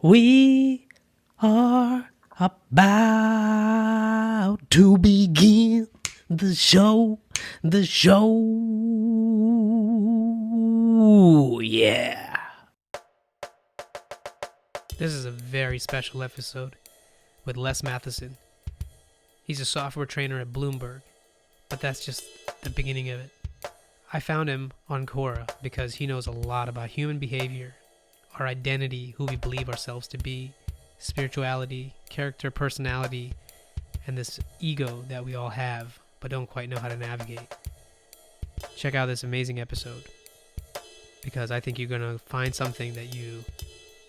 We are about to begin the show. Yeah. This is a very special episode with Les Matheson. He's a software trainer at Bloomberg, but that's just the beginning of it. I found him on Quora because he knows a lot about human behavior, our identity, who we believe ourselves to be, spirituality, character, personality, and this ego that we all have but don't quite know how to navigate. Check out this amazing episode because I think you're going to find something that you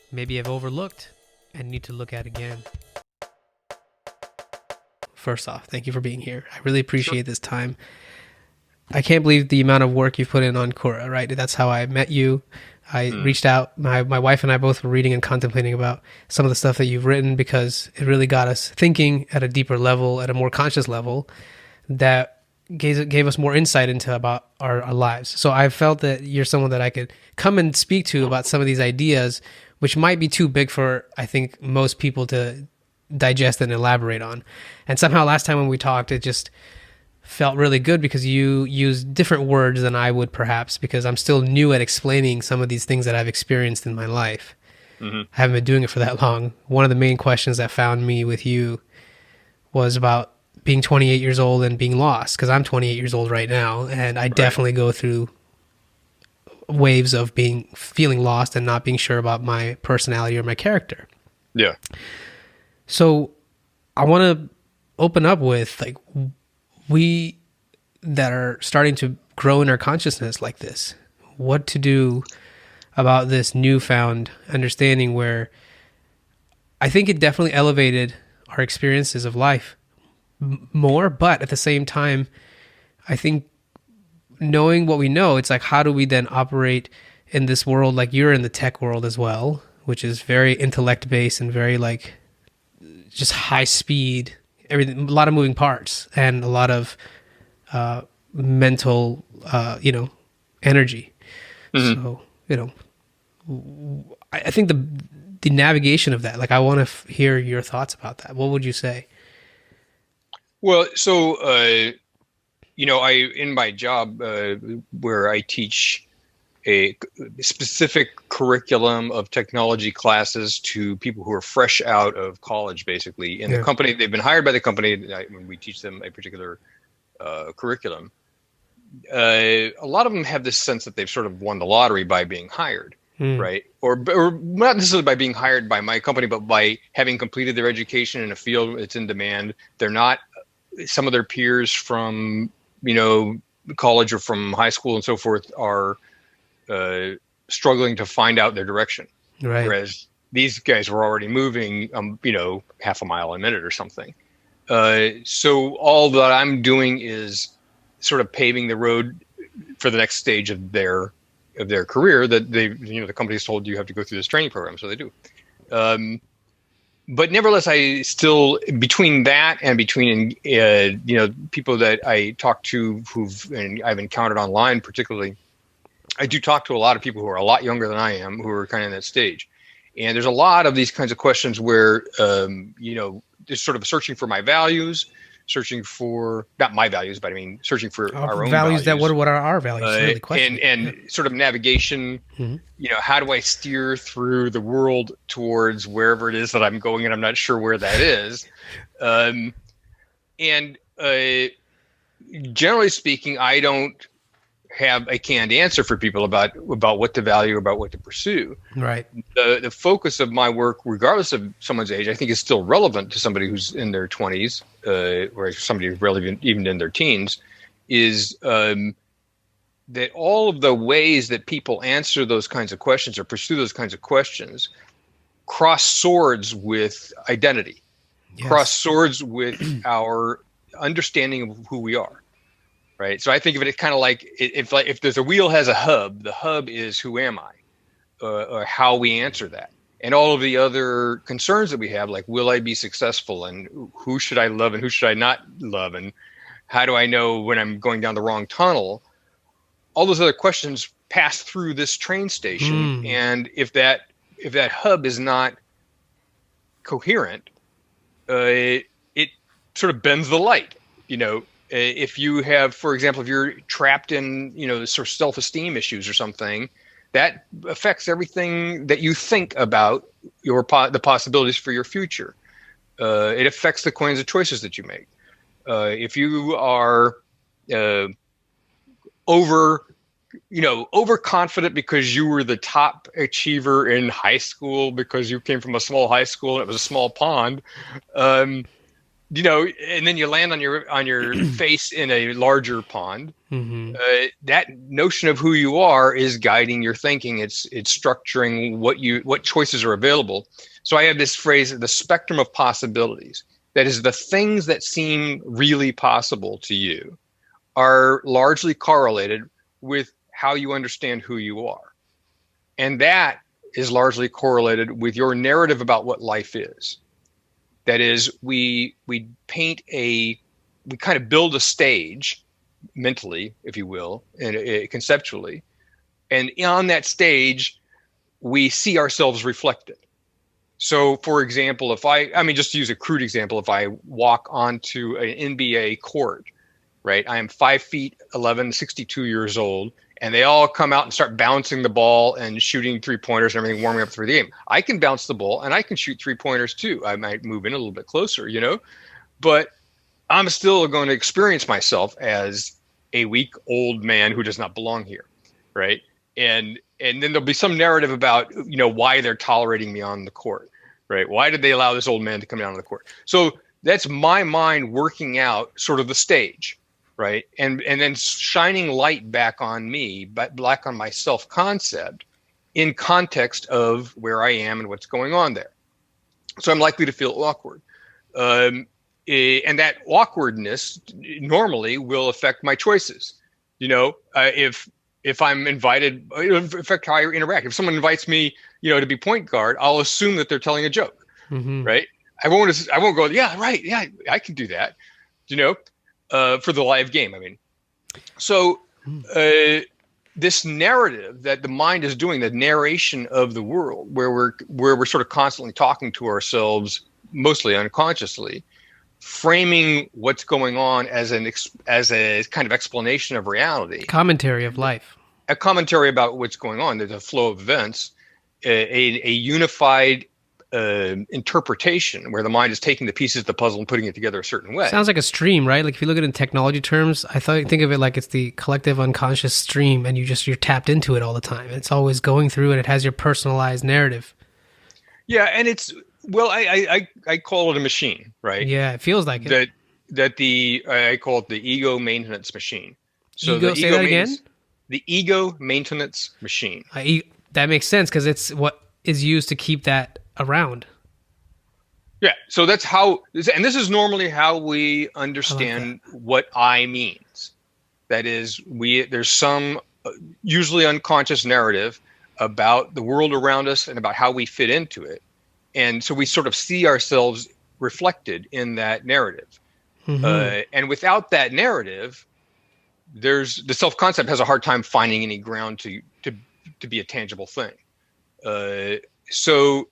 maybe have overlooked and need to look at again. First off, thank you for being here. I really appreciate this time. I can't believe the amount of work you've put in on Quora, right? That's how I met you. I reached out. My wife and I both were reading and contemplating about some of the stuff that you've written because it really got us thinking at a deeper level, at a more conscious level, that gave us more insight into about our lives. So I felt that you're someone that I could come and speak to about some of these ideas, which might be too big for, I think, most people to digest and elaborate on. And somehow last time when we talked, it just felt really good because you used different words than I would perhaps, because I'm still new at explaining some of these things that I've experienced in my life. I haven't been doing it for that long. One of the main questions that found me with you was about being 28 years old and being lost, because I'm 28 years old right now, and I definitely go through waves of feeling lost and not being sure about my personality or my character. Yeah. So I want to open up with, like, we that are starting to grow in our consciousness like this, what to do about this newfound understanding where I think it definitely elevated our experiences of life more, but at the same time, I think knowing what we know, it's like, how do we then operate in this world? Like, you're in the tech world as well, which is very intellect based and very like just high speed, everything, a lot of moving parts and a lot of mental, energy. So, I think the navigation of that, like, I want to hear your thoughts about that. What would you say? Well, so, I, in my job, where I teach a specific curriculum of technology classes to people who are fresh out of college, basically in the company, they've been hired by the company when we teach them a particular curriculum. A lot of them have this sense that they've sort of won the lottery by being hired, right? Or not necessarily by being hired by my company, but by having completed their education in a field that's in demand. They're not, some of their peers from, college or from high school and so forth are struggling to find out their direction. Right. Whereas these guys were already moving, half a mile a minute or something. So all that I'm doing is sort of paving the road for the next stage of their career that the company's told you have to go through this training program. So they do. But nevertheless, I still, between that and between, people that I talk to and I've encountered online particularly, I do talk to a lot of people who are a lot younger than I am, who are kind of in that stage. And there's a lot of these kinds of questions where, just sort of searching for my values, searching for, not my values, but I mean, searching for our own values. What are our values? Really question. And sort of navigation, how do I steer through the world towards wherever it is that I'm going, and I'm not sure where that is. Generally speaking, I don't have a canned answer for people about what to value, about what to pursue. Right. The focus of my work, regardless of someone's age, I think is still relevant to somebody who's in their 20s, or somebody who's relevant even in their teens, is that all of the ways that people answer those kinds of questions or pursue those kinds of questions cross swords with identity, cross swords with our understanding of who we are. Right. So I think of it kind of like if there's a wheel has a hub, the hub is who am I, or how we answer that. And all of the other concerns that we have, like, will I be successful, and who should I love and who should I not love, and how do I know when I'm going down the wrong tunnel? All those other questions pass through this train station. And if that hub is not coherent, it sort of bends the light. If you have, for example, if you're trapped in, sort of self-esteem issues or something, that affects everything that you think about the possibilities for your future. It affects the kinds of choices that you make. If you are overconfident because you were the top achiever in high school because you came from a small high school and it was a small pond, and then you land on your face in a larger pond. Mm-hmm. That notion of who you are is guiding your thinking. It's structuring what choices are available. So I have this phrase, the spectrum of possibilities. That is, the things that seem really possible to you are largely correlated with how you understand who you are. And that is largely correlated with your narrative about what life is. That is, we kind of build a stage mentally, if you will, and conceptually. And on that stage, we see ourselves reflected. So, for example, just to use a crude example, if I walk onto an NBA court, right, I am 5'11", 62 years old, and they all come out and start bouncing the ball and shooting 3-pointers and everything, warming up for the game. I can bounce the ball and I can shoot 3-pointers too. I might move in a little bit closer, but I'm still going to experience myself as a weak old man who does not belong here, right? And then there'll be some narrative about, why they're tolerating me on the court, right? Why did they allow this old man to come down on the court? So that's my mind working out sort of the stage, right? And then shining light back on me, but back on my self-concept in context of where I am and what's going on there. So I'm likely to feel awkward. And that awkwardness normally will affect my choices. If I'm invited, it'll affect how I interact. If someone invites me, to be point guard, I'll assume that they're telling a joke, mm-hmm. right? I won't go, yeah, right, yeah, I can do that, for the live game. I mean, so this narrative that the mind is doing, the narration of the world, where we're sort of constantly talking to ourselves, mostly unconsciously, framing what's going on as a kind of explanation of reality, commentary of life, a commentary about what's going on. There's a flow of events, a unified interpretation where the mind is taking the pieces of the puzzle and putting it together a certain way. Sounds like a stream, right? Like if you look at it in technology terms, think of it like it's the collective unconscious stream, and you're tapped into it all the time. It's always going through, and it has your personalized narrative. Yeah, and it's I call it a machine, right? Yeah, it feels like it. I call it the ego maintenance machine. So ego, say that again? The ego maintenance machine. That makes sense because it's what is used to keep that around. Yeah, so that's how, and this is normally how we understand what I means. That is, there's some usually unconscious narrative about the world around us and about how we fit into it. And so we sort of see ourselves reflected in that narrative. Mm-hmm. And without that narrative, the self-concept has a hard time finding any ground to be a tangible thing. So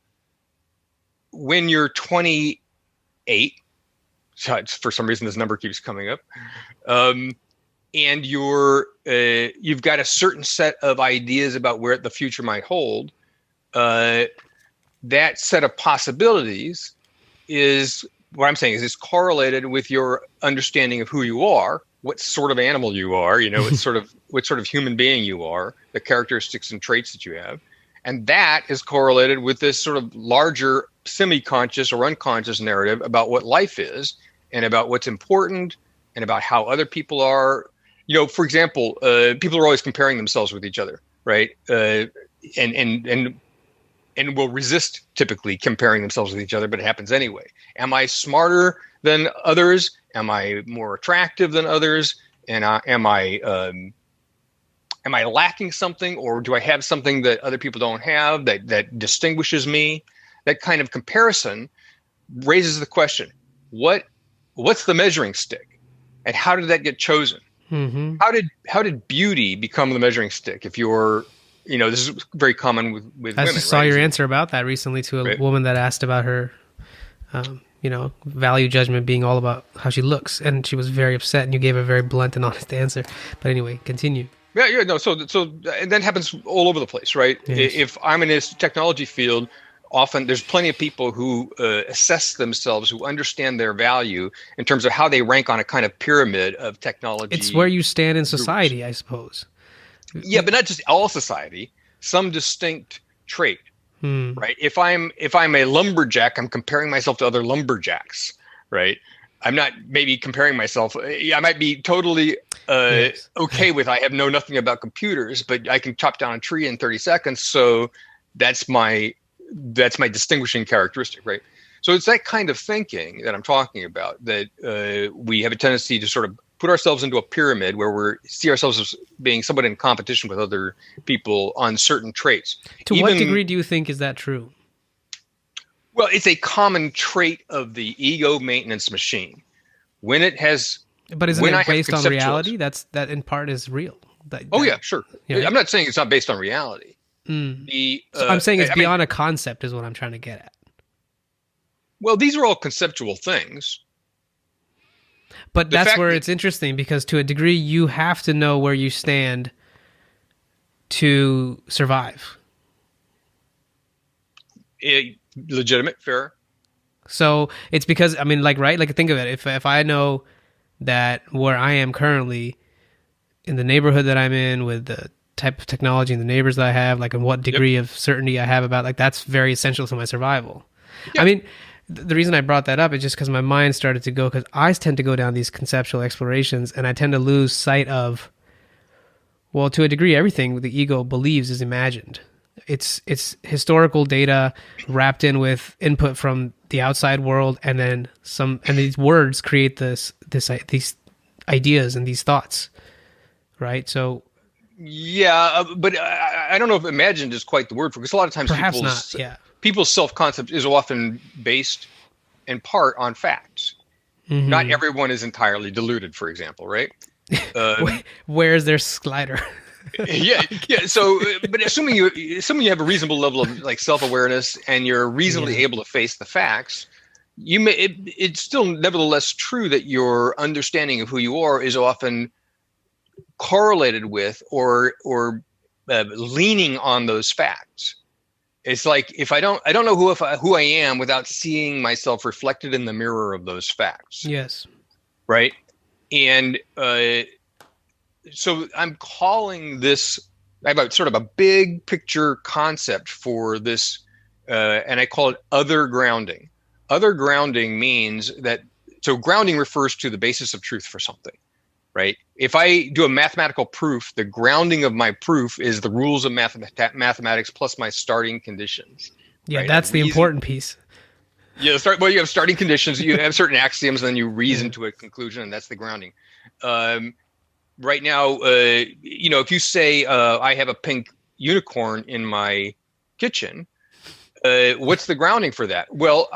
when you're 28, for some reason this number keeps coming up, and you've got a certain set of ideas about where the future might hold, that set of possibilities is what I'm saying is it's correlated with your understanding of who you are, what sort of animal you are, what sort of human being you are, the characteristics and traits that you have. And that is correlated with this sort of larger semi-conscious or unconscious narrative about what life is and about what's important and about how other people are. For example, people are always comparing themselves with each other, right? And will resist typically comparing themselves with each other, but it happens anyway. Am I smarter than others? Am I more attractive than others? And am I lacking something, or do I have something that other people don't have that distinguishes me? That kind of comparison raises the question: what's the measuring stick, and how did that get chosen? Mm-hmm. How did beauty become the measuring stick? If you're, this is very common with women. I just saw your answer about that recently to a woman that asked about her value judgment being all about how she looks, and she was very upset, and you gave a very blunt and honest answer. But anyway, continue. Yeah, no. So and that happens all over the place, right? Yes. If I'm in this technology field, often there's plenty of people who assess themselves, who understand their value in terms of how they rank on a kind of pyramid of technology. It's where you stand in society, I suppose. Yeah, but not just all society. Some distinct trait. Right. If I'm a lumberjack, I'm comparing myself to other lumberjacks. Right. I'm not maybe comparing myself. I might be totally okay with I have nothing about computers, but I can chop down a tree in 30 seconds. So that's my distinguishing characteristic. Right. So it's that kind of thinking that I'm talking about, that we have a tendency to sort of put ourselves into a pyramid where we see ourselves as being somewhat in competition with other people on certain traits. To what degree do you think is that true? Well, it's a common trait of the ego maintenance machine. When it has, but isn't it based on reality? That in part is real. Yeah, sure. Yeah. I'm not saying it's not based on reality. So I'm saying it's beyond a concept is what I'm trying to get at. Well, these are all conceptual things. But that's where it's interesting, because to a degree, you have to know where you stand to survive. Legitimate, fair. So it's because, think of it. If I know that where I am currently, in the neighborhood that I'm in, with the type of technology and the neighbors that I have, and what degree of certainty I have about, that's very essential to my survival. Yep. The reason I brought that up is just because my mind started to go, because I tend to go down these conceptual explorations, and I tend to lose sight of, well, to a degree, everything the ego believes is imagined. It's historical data wrapped in with input from the outside world, and then these words create these ideas and these thoughts, right? So, yeah, but I don't know if imagined is quite the word for it, because a lot of times perhaps not. Yeah. People's self-concept is often based in part on facts. Mm-hmm. Not everyone is entirely deluded, for example, right? Where's their slider? yeah. So, but assuming you have a reasonable level of self-awareness, and you're reasonably able to face the facts, it's still nevertheless true that your understanding of who you are is often correlated with or leaning on those facts. It's like, if I don't know who I am without seeing myself reflected in the mirror of those facts. Yes. Right. And so I'm calling this, I have sort of a big picture concept for this, and I call it other grounding. Other grounding means that, so grounding refers to the basis of truth for something. Right. If I do a mathematical proof, the grounding of my proof is the rules of mathematics plus my starting conditions. Yeah, right? That's the important piece. Yeah, you have starting conditions, you have certain axioms, and then you reason to a conclusion, and that's the grounding. Right now, if you say I have a pink unicorn in my kitchen, what's the grounding for that? Well,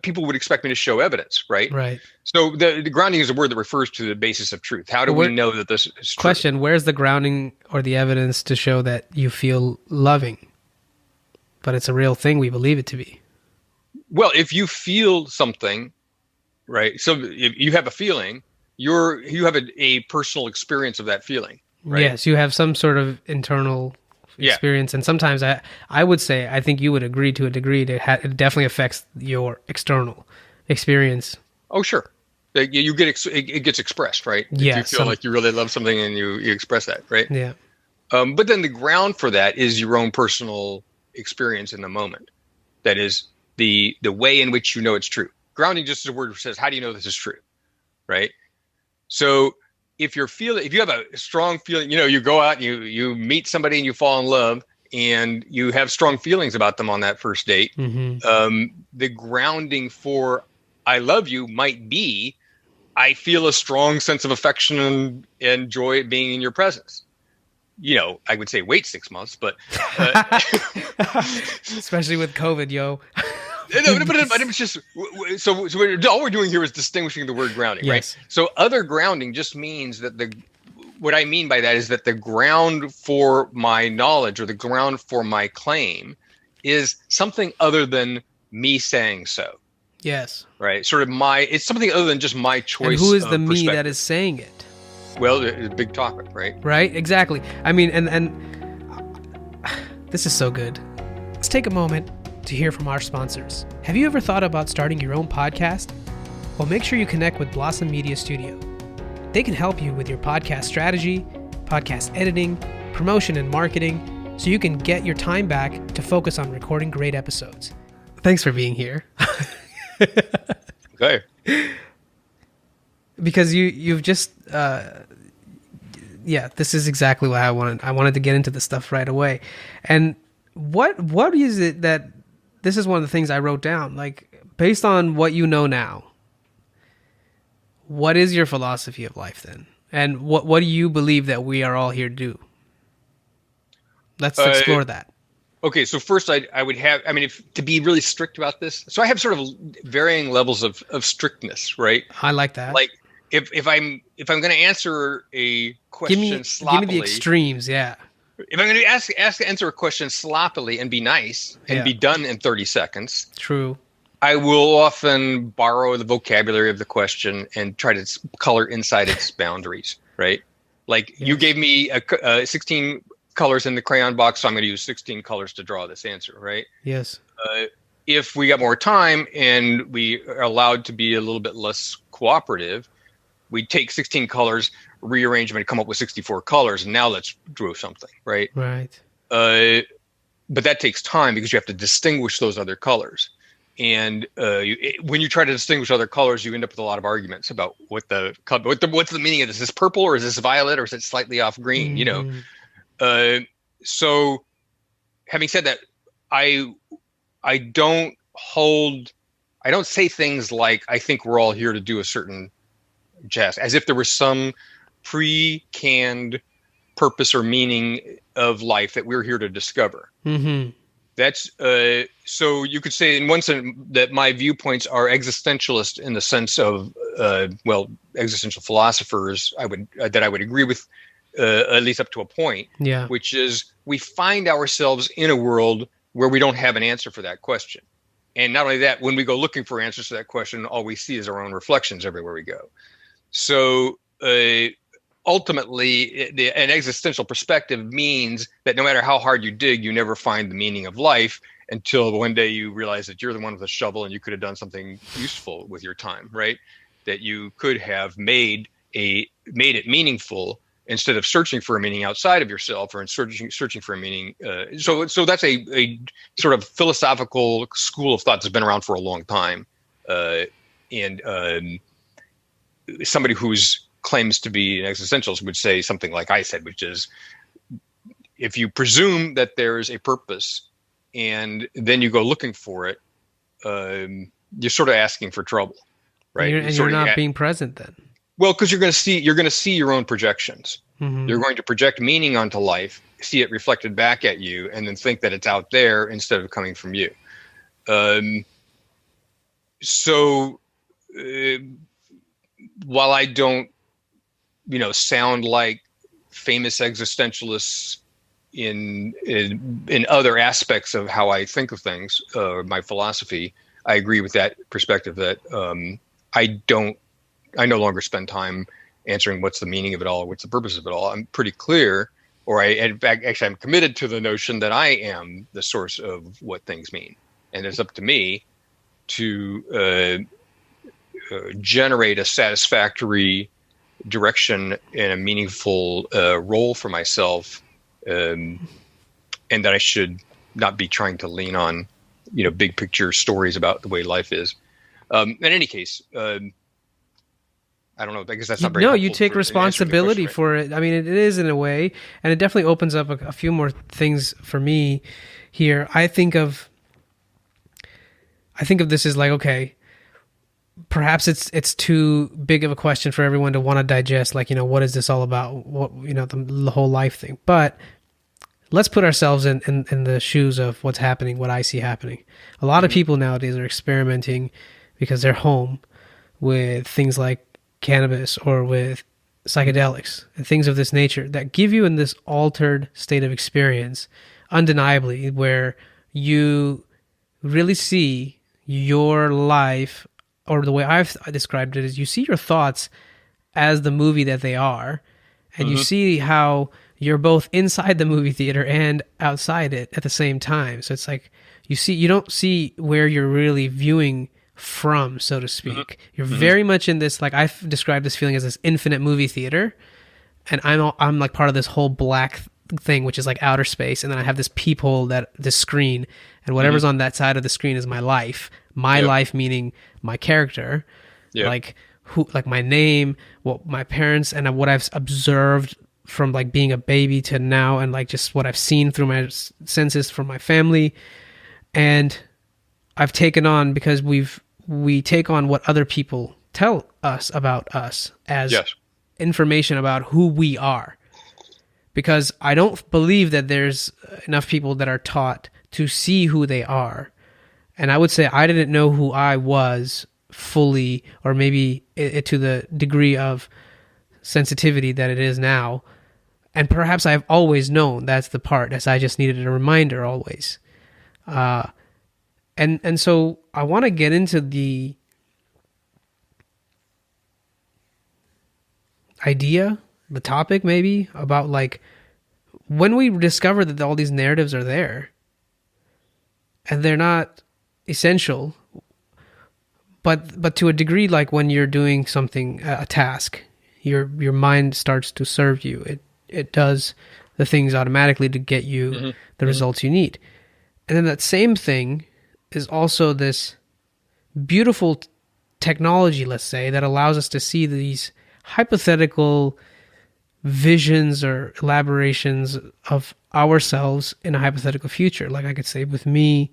people would expect me to show evidence, right? Right. So the grounding is a word that refers to the basis of truth. How do we know that this is true? Question: where's the grounding or the evidence to show that you feel loving, but it's a real thing we believe it to be? Well, if you feel something, right? So if you have a feeling, you have a personal experience of that feeling, right? Yes, you have some sort of internal experience, and sometimes I would say, I think you would agree to a degree that it definitely affects your external experience. Oh, sure. You get it gets expressed, right? Yeah. If you feel like you really love something and you express that, right? Yeah. But then the ground for that is your own personal experience in the moment. That is the way in which you know it's true. Grounding just is a word that says, how do you know this is true, right? So if you have a strong feeling, you go out and you meet somebody and you fall in love, and you have strong feelings about them on that first date, the grounding for I love you might be, I feel a strong sense of affection and joy at being in your presence. I would say wait 6 months, but especially with COVID, yo. No, but it's just so all we're doing here is distinguishing the word grounding, yes. Right? So other grounding just means that what I mean by that is that the ground for my knowledge or the ground for my claim is something other than me saying so. Yes. right? Sort of it's something other than just my choice. And who is the me perspective. that is saying it? Well, it's a big topic, right? Right? Exactly. I mean, and this is so good. Let's take a moment to hear from our sponsors. Have you ever thought about starting your own podcast? Well, make sure you connect with Blossom Media Studio. They can help you with your podcast strategy, podcast editing, promotion and marketing, so you can get your time back to focus on recording great episodes. Thanks for being here. Okay. Because you've just this is exactly what I wanted. I wanted to get into the stuff right away. And what is it that this is one of the things I wrote down, like based on what you know now, what is your philosophy of life then? And what do you believe that we are all here to do? Let's explore that. Okay, so first I would have, I mean, to be really strict about this, so I have sort of varying levels of strictness, right? I like that. Like if I'm going to answer a question sloppily, give me the extremes, yeah. If I'm going to answer a question sloppily and be nice and be done in 30 seconds, true, I will often borrow the vocabulary of the question and try to color inside its boundaries, right? Like you gave me 16 colors in the crayon box, so I'm going to use 16 colors to draw this answer, right? Yes. If we got more time and we are allowed to be a little bit less cooperative, we take 16 colors, rearrange them, and come up with 64 colors, and now let's draw something, right? Right. But that takes time because you have to distinguish those other colors. And when you try to distinguish other colors, you end up with a lot of arguments about what's the meaning of this. Is this purple or is this violet or is it slightly off green? Mm-hmm. So having said that, I don't say things like, I think we're all here to do a certain task, as if there was some pre-canned purpose or meaning of life that we're here to discover. Mm-hmm. That's so you could say in one sense that my viewpoints are existentialist in the sense of existential philosophers I would agree with at least up to a point. Yeah. Which is we find ourselves in a world where we don't have an answer for that question, and not only that, when we go looking for answers to that question, all we see is our own reflections everywhere we go. So ultimately, an existential perspective means that no matter how hard you dig, you never find the meaning of life until one day you realize that you're the one with a shovel and you could have done something useful with your time, right? That you could have made it meaningful instead of searching for a meaning outside of yourself or searching for a meaning. So that's a sort of philosophical school of thought that's been around for a long time. And somebody who's claims to be an existentialist would say something like I said, which is, if you presume that there's a purpose and then you go looking for it, you're sort of asking for trouble, right? And you're not being present then. Well, because you're going to see your own projections. Mm-hmm. You're going to project meaning onto life, see it reflected back at you, and then think that it's out there instead of coming from you. While I don't, sound like famous existentialists in other aspects of how I think of things, my philosophy, I agree with that perspective that I no longer spend time answering what's the meaning of it all, what's the purpose of it all. I'm pretty clear, in fact, actually, I'm committed to the notion that I am the source of what things mean, and it's up to me to generate a satisfactory direction and a meaningful role for myself, and that I should not be trying to lean on, big picture stories about the way life is. In any case, I don't know. I guess that's not very helpful. No, you take responsibility for it. I mean, it is in a way, and it definitely opens up a few more things for me here. I think of this as like, okay, perhaps it's too big of a question for everyone to want to digest. Like, what is this all about? What, the whole life thing. But let's put ourselves in the shoes of what's happening, what I see happening. A lot of people nowadays are experimenting because they're home with things like cannabis or with psychedelics and things of this nature that give you in this altered state of experience, undeniably, where you really see your life, or the way I've described it is you see your thoughts as the movie that they are, and you see how you're both inside the movie theater and outside it at the same time. So it's like you don't see where you're really viewing from, so to speak. You're very much in this, like I've described this feeling as this infinite movie theater, and I'm like part of this whole black thing, which is like outer space, and then I have this peephole, this screen, and whatever's on that side of the screen is my life. My life meaning my character, like my name, what my parents, and what I've observed from like being a baby to now, and like just what I've seen through my senses from my family. And I've taken on, because we take on what other people tell us about us as information about who we are. Because I don't believe that there's enough people that are taught to see who they are. And I would say I didn't know who I was fully, or maybe to the degree of sensitivity that it is now. And perhaps I've always known that's the part, as I just needed a reminder always. And so I want to get into the idea, the topic maybe, about like when we discover that all these narratives are there and they're not essential, but to a degree, like when you're doing something, a task, your mind starts to serve you. It does the things automatically to get you the results you need. And then that same thing is also this beautiful technology, let's say, that allows us to see these hypothetical visions or elaborations of ourselves in a hypothetical future. Like I could say with me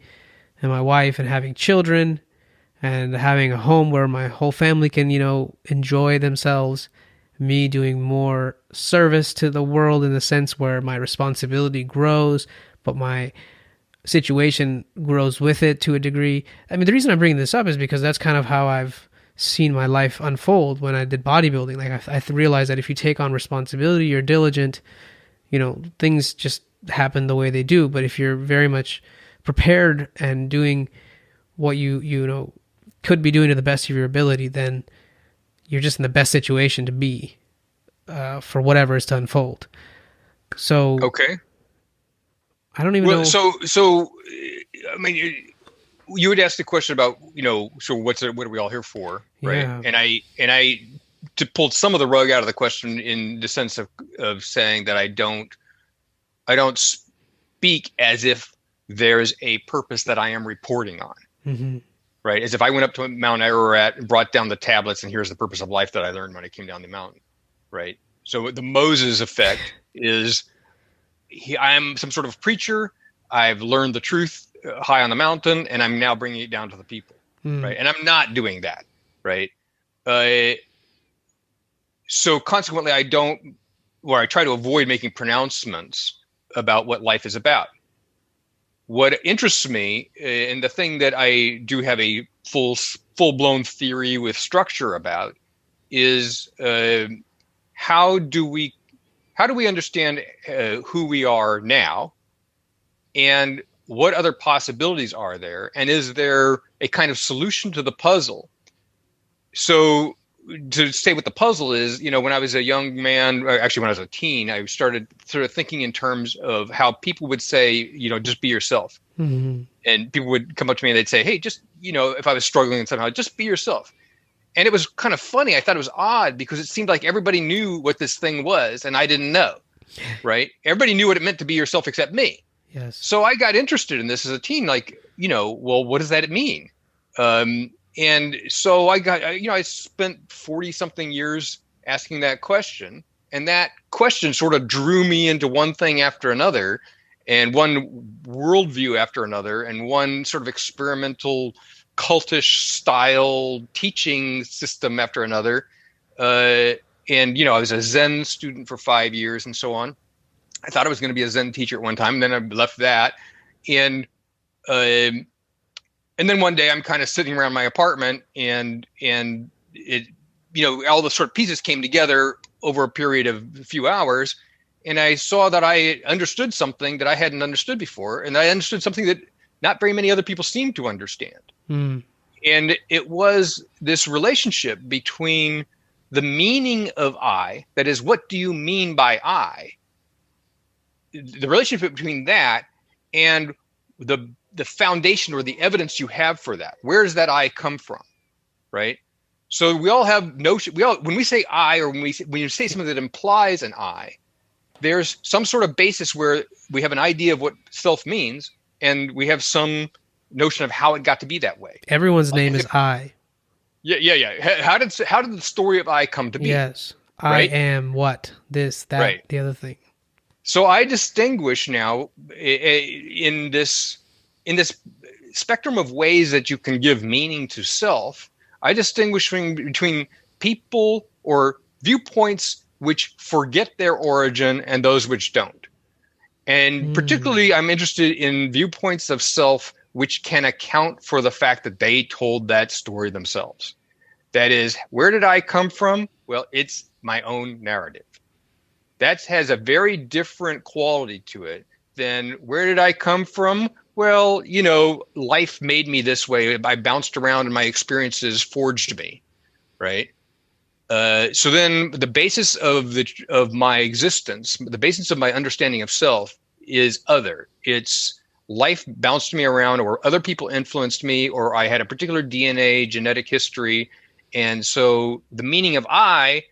and my wife and having children and having a home where my whole family can, enjoy themselves, me doing more service to the world in the sense where my responsibility grows, but my situation grows with it to a degree. I mean, the reason I'm bringing this up is because that's kind of how I've seen my life unfold when I did bodybuilding. Like I realized that if you take on responsibility, you're diligent, things just happen the way they do. But if you're very much prepared and doing what you could be doing to the best of your ability, then you're just in the best situation to be for whatever is to unfold. So okay. I don't even know. So, I mean, you would ask the question about, so what are we all here for, right? Yeah. And I to pull some of the rug out of the question in the sense of saying that I don't speak as if there's a purpose that I am reporting on, right? As if I went up to Mount Ararat and brought down the tablets and here's the purpose of life that I learned when I came down the mountain, right? So the Moses effect is I'm some sort of preacher. I've learned the truth high on the mountain, and I'm now bringing it down to the people, right? And I'm not doing that, right? So consequently, I try to avoid making pronouncements about what life is about. What interests me, and the thing that I do have a full-blown theory with structure about, is how do we understand who we are now, and what other possibilities are there, and is there a kind of solution to the puzzle? So to stay with the puzzle is, when I was a young man, actually when I was a teen, I started sort of thinking in terms of how people would say, just be yourself. And people would come up to me and they'd say, hey, just, if I was struggling somehow, just be yourself. And it was kind of funny. I thought it was odd because it seemed like everybody knew what this thing was and I didn't know, right? Everybody knew what it meant to be yourself except me. Yes. So I got interested in this as a teen, like, well, what does that mean? And so I spent 40 something years asking that question, and that question sort of drew me into one thing after another, and one worldview after another, and one sort of experimental cultish style teaching system after another. And, I was a Zen student for 5 years and so on. I thought I was going to be a Zen teacher at one time, and then I left that. And then one day I'm kind of sitting around my apartment and it, all the sort of pieces came together over a period of a few hours. And I saw that I understood something that I hadn't understood before. And I understood something that not very many other people seemed to understand. And it was this relationship between the meaning of I, that is, what do you mean by I? The relationship between that and the foundation or the evidence you have for that. Where does that I come from, right? So we all have notion. When we say I, or when you say something that implies an I, there's some sort of basis where we have an idea of what self means, and we have some notion of how it got to be that way. Everyone's name is I. Yeah. How did the story of I come to be? Yes, right? I am what, this, that, right. The other thing. So I distinguish now in this spectrum of ways that you can give meaning to self. I distinguish between people or viewpoints which forget their origin and those which don't. And particularly, I'm interested in viewpoints of self which can account for the fact that they told that story themselves. That is, where did I come from? Well, it's my own narrative. That has a very different quality to it than where did I come from? Well, life made me this way. I bounced around and my experiences forged me, right? So then the basis of my existence, the basis of my understanding of self is other. It's life bounced me around, or other people influenced me, or I had a particular DNA, genetic history. And so the meaning of I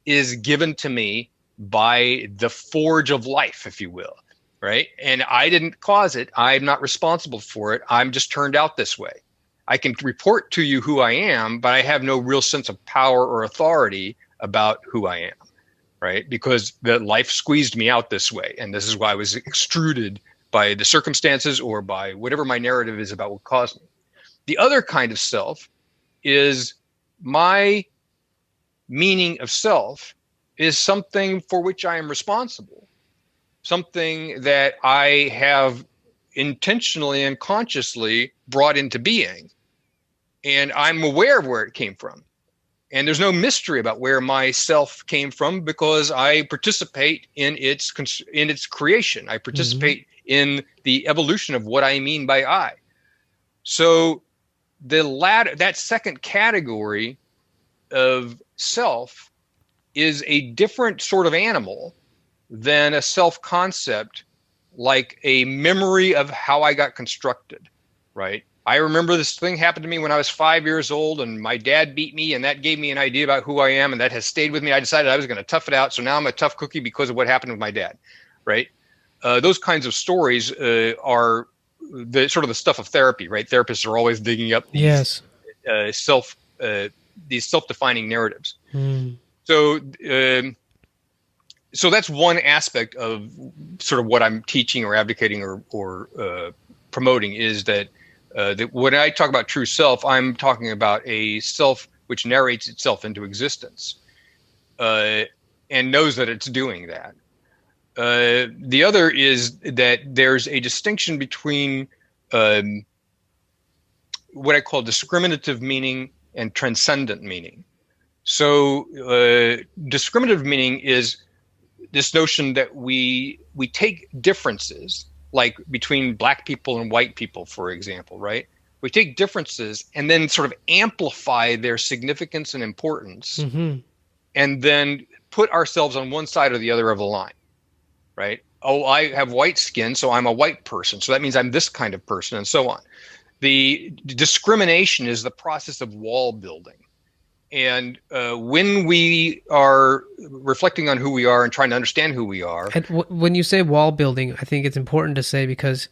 is given to me by the forge of life, if you will, right? And I didn't cause it. I'm not responsible for it. I'm just turned out this way. I can report to you who I am, but I have no real sense of power or authority about who I am, right? Because the life squeezed me out this way. And this is why I was extruded by the circumstances or by whatever my narrative is about what caused me. The other kind of self is my meaning of self is something for which I am responsible, something that I have intentionally and consciously brought into being. And I'm aware of where it came from. And there's no mystery about where my self came from because I participate in its creation. I participate in the evolution of what I mean by I. So that second category of self is a different sort of animal than a self-concept, like a memory of how I got constructed, right? I remember this thing happened to me when I was 5 years old and my dad beat me, and that gave me an idea about who I am, and that has stayed with me. I decided I was going to tough it out, so now I'm a tough cookie because of what happened with my dad, right? Those kinds of stories are the sort of the stuff of therapy, right? Therapists are always digging up these these self-defining narratives. So that's one aspect of sort of what I'm teaching or advocating or promoting, is that when I talk about true self, I'm talking about a self which narrates itself into existence and knows that it's doing that. The other is that there's a distinction between what I call discriminative meaning and transcendent meaning. So discriminative meaning is this notion that we take differences, like between black people and white people, for example, right? We take differences and then sort of amplify their significance and importance, and then put ourselves on one side or the other of the line, right? Oh, I have white skin, so I'm a white person. So that means I'm this kind of person, and so on. The discrimination is the process of wall building. And when we are reflecting on who we are and trying to understand who we are. And when you say wall building, I think it's important to say, because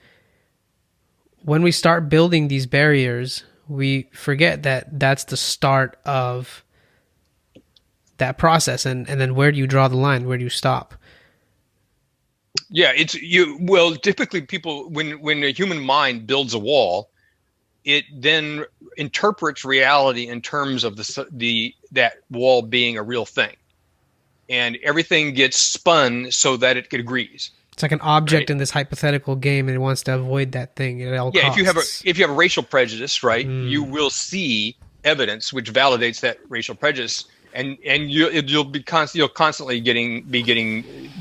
when we start building these barriers, we forget that that's the start of that process. And then where do you draw the line? Where do you stop? Yeah, typically people, when a human mind builds a wall, it then interprets reality in terms of that wall being a real thing, and everything gets spun so that it agrees. It's like an object in this hypothetical game, and it wants to avoid that thing at all costs. If you have a racial prejudice, right, you will see evidence which validates that racial prejudice, and you'll constantly be getting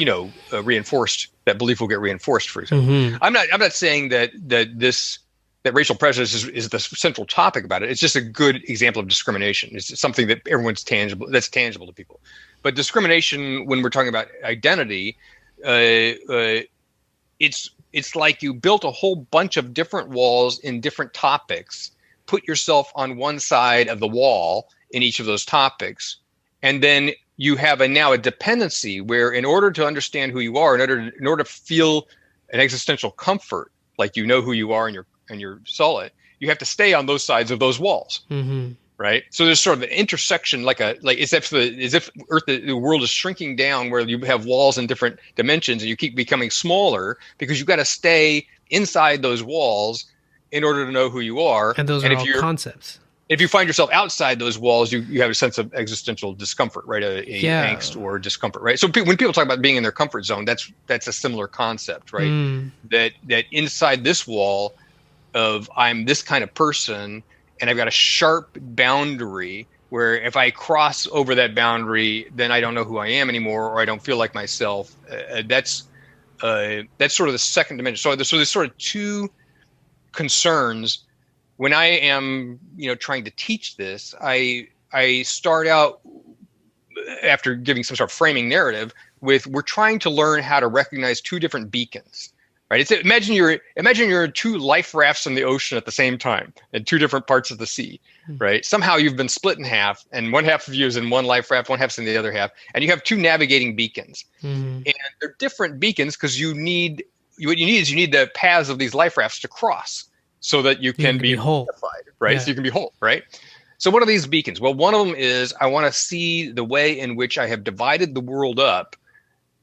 reinforced. That belief will get reinforced. For example, I'm not saying that this that racial prejudice is the central topic about it. It's just a good example of discrimination. It's something that that's tangible to people. But discrimination, when we're talking about identity, it's like you built a whole bunch of different walls in different topics, put yourself on one side of the wall in each of those topics, and then you have now a dependency where, in order to understand who you are, in order to feel an existential comfort, like you know who you are and you're solid, you have to stay on those sides of those walls, right? So there's sort of an intersection, like as if the world is shrinking down, where you have walls in different dimensions, and you keep becoming smaller because you've got to stay inside those walls in order to know who you are. And those are all concepts. If you find yourself outside those walls, you have a sense of existential discomfort, right? Angst or discomfort, right? So when people talk about being in their comfort zone, that's a similar concept, right? That inside this wall of I'm this kind of person, and I've got a sharp boundary where if I cross over that boundary, then I don't know who I am anymore, or I don't feel like myself. That's sort of the second dimension. So there's sort of two concerns. When I am, trying to teach this, I start out, after giving some sort of framing narrative, with we're trying to learn how to recognize two different beacons, right? Imagine you're two life rafts in the ocean at the same time, in two different parts of the sea, right? Somehow you've been split in half, and one half of you is in one life raft, one half's in the other half, and you have two navigating beacons, and they're different beacons because what you need is the paths of these life rafts to cross, so that you can be whole, right? Yeah. So you can be whole, right? So what are these beacons? Well, one of them is I want to see the way in which I have divided the world up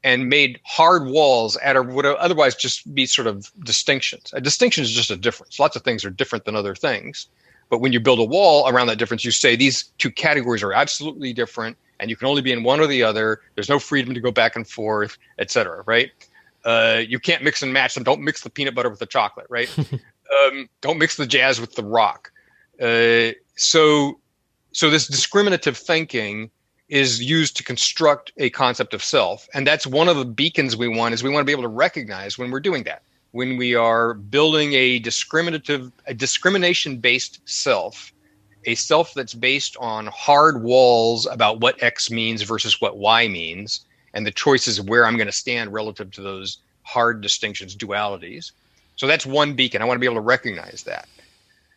and made hard walls out of what would otherwise just be sort of distinctions. A distinction is just a difference. Lots of things are different than other things. But when you build a wall around that difference, you say these two categories are absolutely different, and you can only be in one or the other. There's no freedom to go back and forth, et cetera, right? You can't mix and match them. Don't mix the peanut butter with the chocolate, right? Don't mix the jazz with the rock. So this discriminative thinking is used to construct a concept of self. And that's one of the beacons we want to be able to recognize when we're doing that. When we are building a discrimination-based self, a self that's based on hard walls about what X means versus what Y means, and the choices of where I'm going to stand relative to those hard distinctions, dualities. So that's one beacon. I want to be able to recognize that.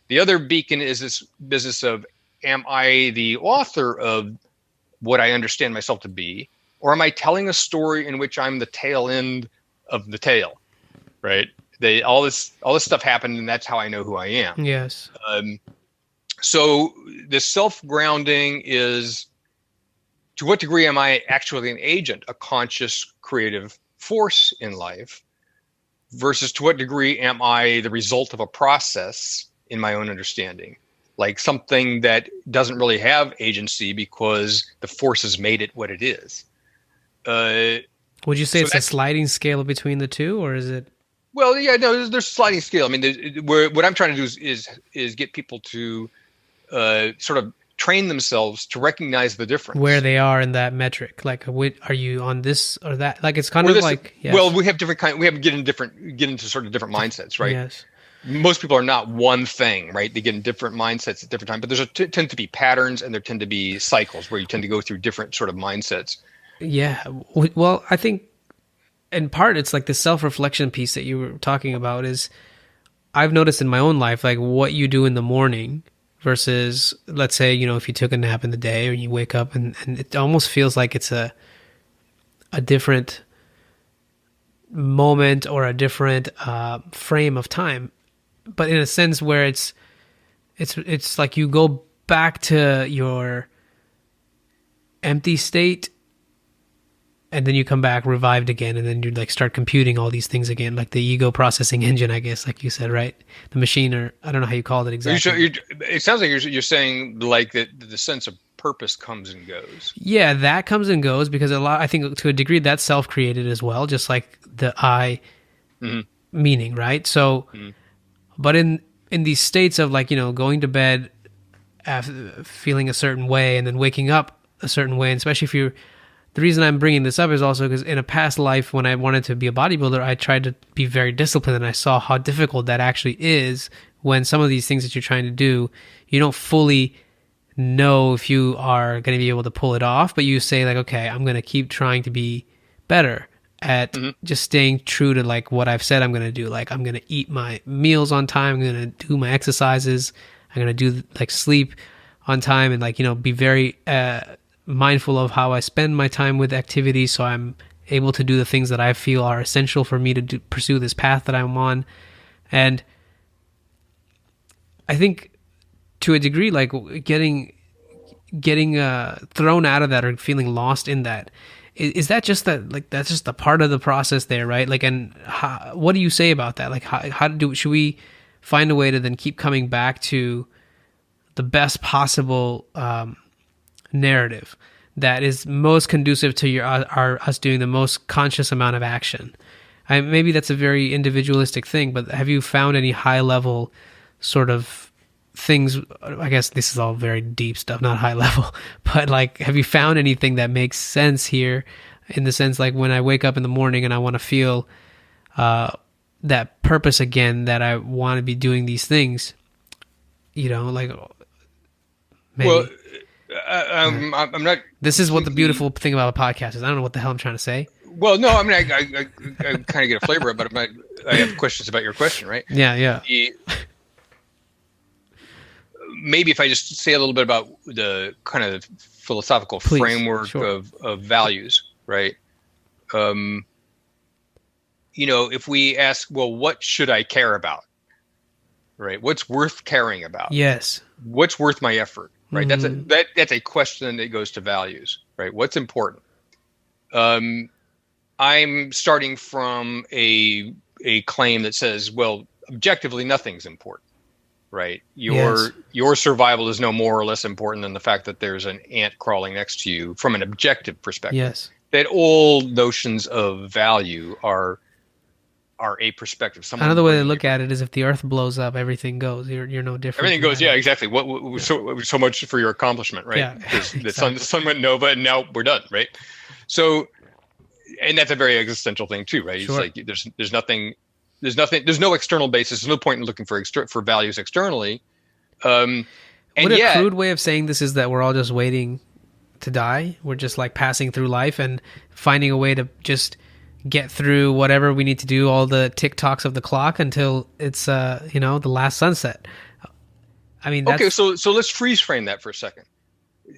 The other beacon is this business of, am I the author of what I understand myself to be, or am I telling a story in which I'm the tail end of the tale, right? All this stuff happened, and that's how I know who I am. Yes. So the self-grounding is, to what degree am I actually an agent, a conscious creative force in life, versus to what degree am I the result of a process in my own understanding, like something that doesn't really have agency because the forces made it what it is. Would you say it's a sliding scale between the two, or is it? Well, yeah, no, there's sliding scale. I mean, what I'm trying to do is get people to sort of train themselves to recognize the difference, where they are in that metric. Like, are you on this or that? Like, it's kind of like, yes. Well, we have different kind. We have get into sort of different mindsets, right? Yes. Most people are not one thing, right? They get in different mindsets at different times, but there's tend to be patterns, and there tend to be cycles where you tend to go through different sort of mindsets. Yeah. Well, I think in part it's like the self-reflection piece that you were talking about is, I've noticed in my own life, like what you do in the morning versus, let's say, if you took a nap in the day, or you wake up and it almost feels like it's a different moment or a different frame of time, but in a sense where it's like you go back to your empty state, and then you come back revived again, and then you like start computing all these things again, like the ego processing engine, I guess, like you said, right? The machine, or I don't know how you called it exactly. It sounds like you're saying like that the sense of purpose comes and goes. Yeah, that comes and goes because I think to a degree that's self-created as well, just like the I meaning, right? So, but in these states of like, going to bed feeling a certain way and then waking up a certain way, and especially if the reason I'm bringing this up is also because in a past life when I wanted to be a bodybuilder, I tried to be very disciplined, and I saw how difficult that actually is when some of these things that you're trying to do, you don't fully know if you are going to be able to pull it off, but you say like, okay, I'm going to keep trying to be better at just staying true to like what I've said I'm going to do. Like I'm going to eat my meals on time. I'm going to do my exercises. I'm going to do like sleep on time and like, be very mindful of how I spend my time with activities. So I'm able to do the things that I feel are essential for me to pursue this path that I'm on. And I think to a degree, like getting thrown out of that or feeling lost in that, is that just that, like, that's just a part of the process there, right? Like, and what do you say about that? Like, should we find a way to then keep coming back to the best possible narrative that is most conducive to us doing the most conscious amount of action? Maybe that's a very individualistic thing, but have you found any high level sort of things? I guess this is all very deep stuff, not high level, but like, have you found anything that makes sense here in the sense, like when I wake up in the morning and I want to feel that purpose again, that I want to be doing these things, like maybe. Well, I'm not. This is what the beautiful thing about a podcast is. I don't know what the hell I'm trying to say. Well, no, I mean, I kind of get a flavor of it, but I have questions about your question, right? Yeah. Maybe if I just say a little bit about the kind of philosophical framework of values, right? If we ask, well, what should I care about? Right? What's worth caring about? Yes. What's worth my effort? Right? That's a question that goes to values, right? What's important? I'm starting from a claim that says, well, objectively, nothing's important. Right. Your survival is no more or less important than the fact that there's an ant crawling next to you from an objective perspective. Yes. That all notions of value are a perspective. Another way to look at it is if the earth blows up, everything goes. You're no different. Everything goes. Yeah, exactly. So much for your accomplishment, right? Yeah, exactly. The sun went nova and now we're done, right? So, and that's a very existential thing too, right? Sure. It's like there's no external basis. There's no point in looking for values externally. And a crude way of saying this is that we're all just waiting to die. We're just like passing through life and finding a way to just get through whatever we need to do, all the tick-tocks of the clock until it's the last sunset. I mean, okay. So let's freeze frame that for a second.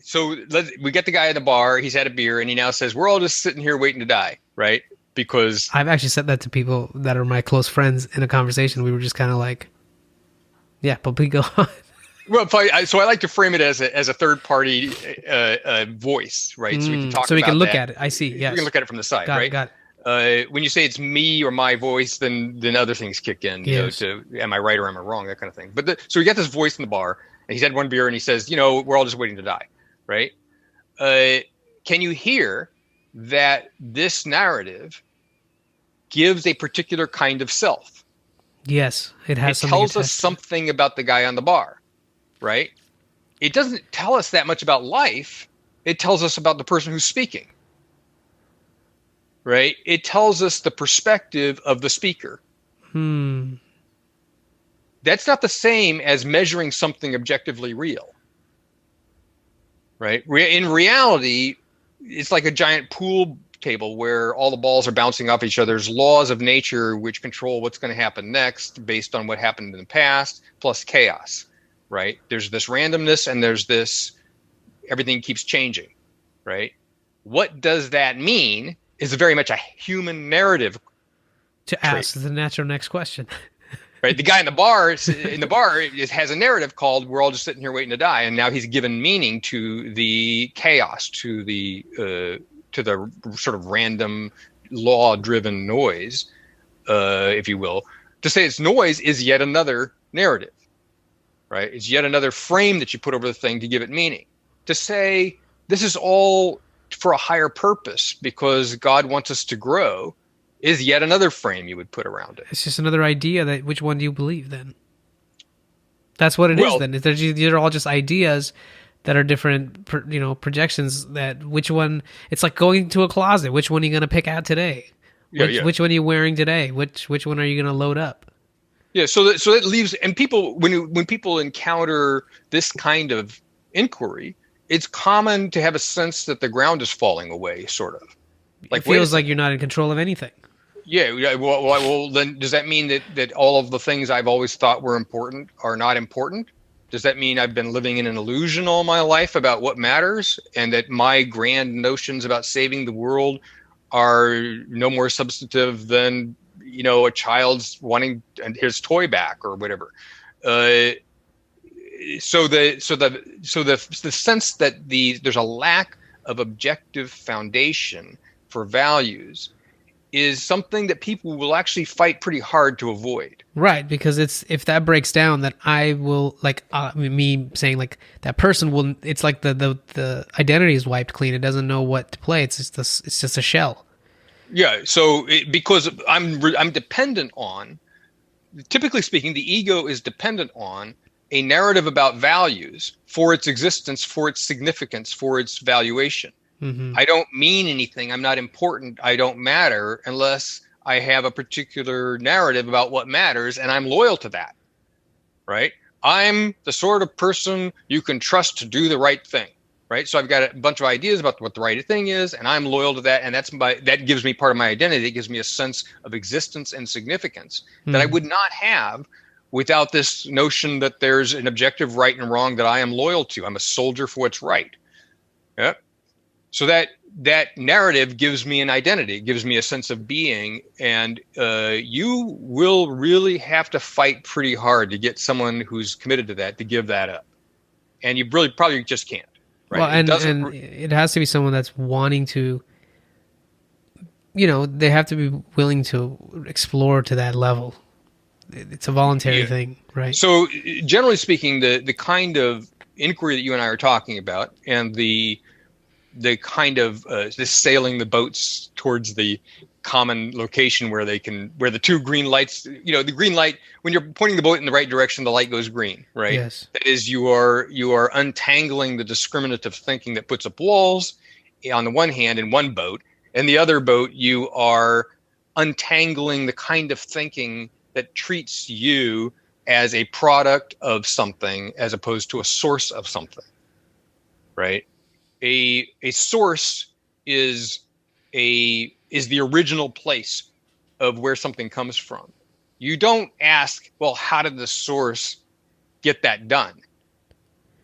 So we get the guy at the bar. He's had a beer and he now says, "We're all just sitting here waiting to die," right? Because I've actually said that to people that are my close friends in a conversation. We were just kind of like, yeah, but we go on. Well, so I like to frame it as a third party voice, right? So we can talk. So we can look at it. I see. Yes. We can look at it from the side, right? Got it. When you say it's me or my voice, then other things kick in. Yes. To am I right or am I wrong? That kind of thing. But so we got this voice in the bar, and he's had one beer, and he says, we're all just waiting to die, right? Can you hear that this narrative gives a particular kind of self? Yes, it has. It tells us something about the guy on the bar, right? It doesn't tell us that much about life. It tells us about the person who's speaking, right? It tells us the perspective of the speaker. That's not the same as measuring something objectively real, right? In reality, it's like a giant pool table where all the balls are bouncing off each other. There's laws of nature which control what's going to happen next based on what happened in the past, plus chaos, right? There's this randomness and there's this, everything keeps changing, right? What does that mean is very much a human narrative to ask the natural next question. Right, the guy in the bar has a narrative called "We're all just sitting here waiting to die," and now he's given meaning to the chaos, to the sort of random, law-driven noise, if you will. To say it's noise is yet another narrative, right? It's yet another frame that you put over the thing to give it meaning. To say this is all for a higher purpose because God wants us to grow is yet another frame you would put around it. It's just another idea. That which one do you believe then? That's what it is then. These are all just ideas that are different, projections. That which one? It's like going to a closet. Which one are you going to pick out today? Which one are you wearing today? Which one are you going to load up? Yeah, so that leaves, and people, when people encounter this kind of inquiry, it's common to have a sense that the ground is falling away, sort of. Like, it feels like you're not in control of anything. Yeah. Well, then does that mean that all of the things I've always thought were important are not important? Does that mean I've been living in an illusion all my life about what matters, and that my grand notions about saving the world are no more substantive than, a child's wanting his toy back or whatever? So the sense that there's a lack of objective foundation for values is something that people will actually fight pretty hard to avoid. Right, because if that breaks down, then I will, me saying like that person will. It's like the identity is wiped clean. It doesn't know what to play. It's just a shell. Yeah. So because I'm dependent on, typically speaking, the ego is dependent on a narrative about values for its existence, for its significance, for its valuation. Mm-hmm. I don't mean anything. I'm not important. I don't matter unless I have a particular narrative about what matters, and I'm loyal to that, right? I'm the sort of person you can trust to do the right thing, right? So I've got a bunch of ideas about what the right thing is, and I'm loyal to that, and that gives me part of my identity. It gives me a sense of existence and significance that I would not have without this notion that there's an objective right and wrong that I am loyal to. I'm a soldier for what's right. Yeah. So that narrative gives me an identity, gives me a sense of being, and you will really have to fight pretty hard to get someone who's committed to that to give that up, and you really probably just can't. Right? Well, and it has to be someone that's wanting to. They have to be willing to explore to that level. It's a voluntary thing, right? So generally speaking, the kind of inquiry that you and I are talking about, and the kind of this sailing the boats towards the common location where the two green lights, the green light, when you're pointing the boat in the right direction, the light goes green, right? Yes. That is, you are untangling the discriminative thinking that puts up walls on the one hand in one boat, and the other boat you are untangling the kind of thinking that treats you as a product of something as opposed to a source of something, right? A source is the original place of where something comes from. You don't ask, well, how did the source get that done?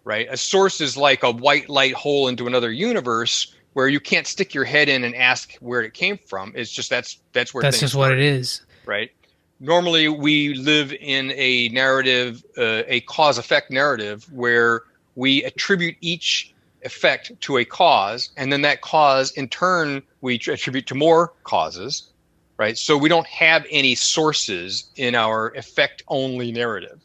Right? A source is like a white light hole into another universe where you can't stick your head in and ask where it came from. It's just that's where that's just what it is. Right? Normally we live in a narrative, a cause-effect narrative, where we attribute each effect to a cause, and then that cause in turn we attribute to more causes, right? So we don't have any sources in our effect only narrative,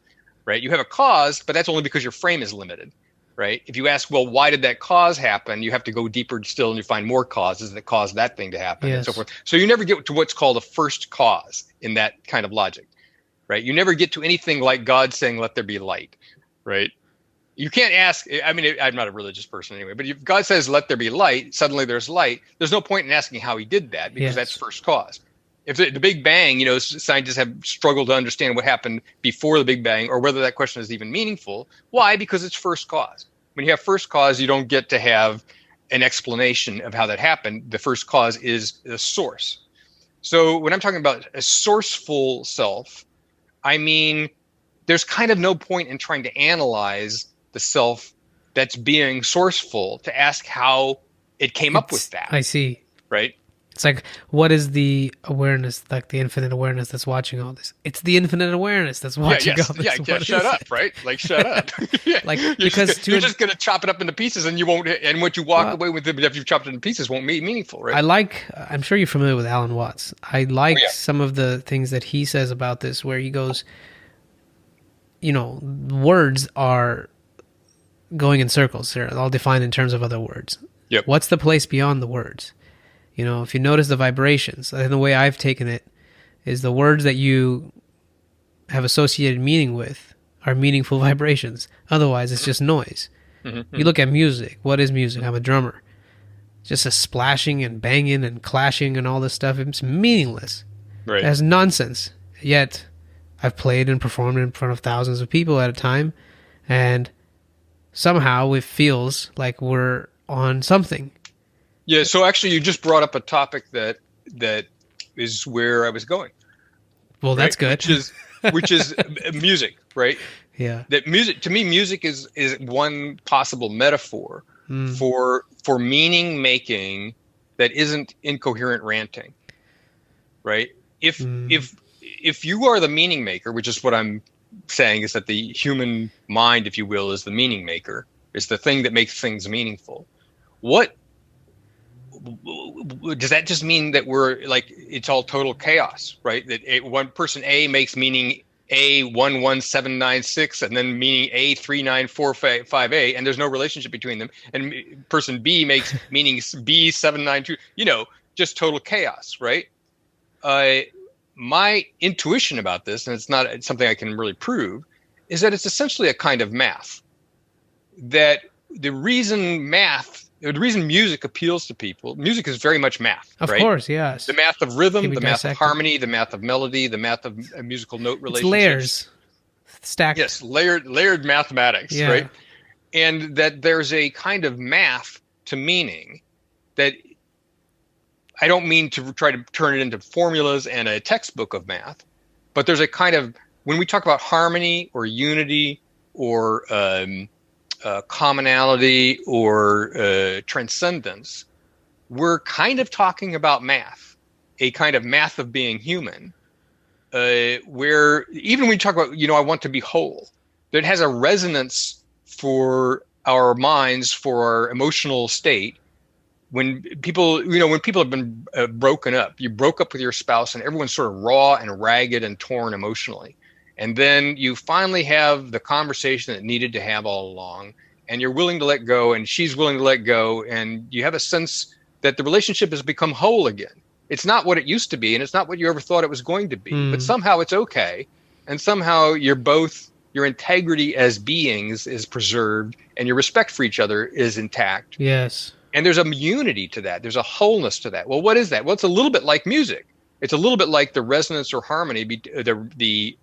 right? You have a cause, but that's only because your frame is limited, right? If you ask, well, why did that cause happen? You have to go deeper still, and you find more causes that caused that thing to happen, and so forth. So you never get to what's called a first cause in that kind of logic, right? You never get to anything like God saying, let there be light, right? You can't ask, I mean, I'm not a religious person anyway, but if God says, let there be light, suddenly there's light. There's no point in asking how he did that, because that's first cause. If the Big Bang, scientists have struggled to understand what happened before the Big Bang, or whether that question is even meaningful. Why? Because it's first cause. When you have first cause, you don't get to have an explanation of how that happened. The first cause is the source. So when I'm talking about a sourceful self, I mean, there's kind of no point in trying to analyze the self that's being sourceful to ask how it came up with that. I see. Right? It's like, what is the awareness, like the infinite awareness that's watching all this? It's the infinite awareness that's watching all this. Yeah, shut up, right? Like, shut up. Like, you're just going to chop it up into pieces, and you won't, and what you walk away with it, if you've chopped it into pieces, won't be meaningful, right? I'm sure you're familiar with Alan Watts. I like some of the things that he says about this, where he goes, words are going in circles. They're all defined in terms of other words. Yep. What's the place beyond the words? If you notice the vibrations, and the way I've taken it is the words that you have associated meaning with are meaningful vibrations. Otherwise, it's just noise. Mm-hmm. You look at music. What is music? I'm a drummer. Just a splashing and banging and clashing and all this stuff. It's meaningless. Right. It has nonsense. Yet, I've played and performed in front of thousands of people at a time, and somehow it feels like we're on something. Yeah, so actually you just brought up a topic that is where I was going. Well, that's good. Which is music, right? Yeah. That music, to me, music is one possible metaphor for meaning making that isn't incoherent ranting, right? If you are the meaning maker, which is what I'm saying, is that the human mind, if you will, is the meaning maker, is the thing that makes things meaningful. What does that just mean? That we're like, it's all total chaos, right? That one person A makes meaning A11796 and then meaning A3945A, and there's no relationship between them, and person B makes meaning B792, just total chaos, right? My intuition about this, and it's not something I can really prove, is that it's essentially a kind of math. That the reason music appeals to people, music is very much math, of right? course, yes. The math of rhythm, the math of harmony, the math of melody, the math of musical note relationships. It's layers, stacked. Yes, layered mathematics, right? And that there's a kind of math to meaning that I don't mean to try to turn it into formulas and a textbook of math, but there's a kind of, when we talk about harmony or unity or commonality or transcendence, we're kind of talking about math, a kind of math of being human, where even when we talk about, I want to be whole, that has a resonance for our minds, for our emotional state. When people have been broken up, you broke up with your spouse and everyone's sort of raw and ragged and torn emotionally. And then you finally have the conversation that needed to have all along, and you're willing to let go, and she's willing to let go, and you have a sense that the relationship has become whole again. It's not what it used to be, and it's not what you ever thought it was going to be, but somehow it's okay. And somehow your integrity as beings is preserved, and your respect for each other is intact. Yes. And there's a unity to that. There's a wholeness to that. Well, what is that? Well, it's a little bit like music. It's a little bit like the resonance or harmony, the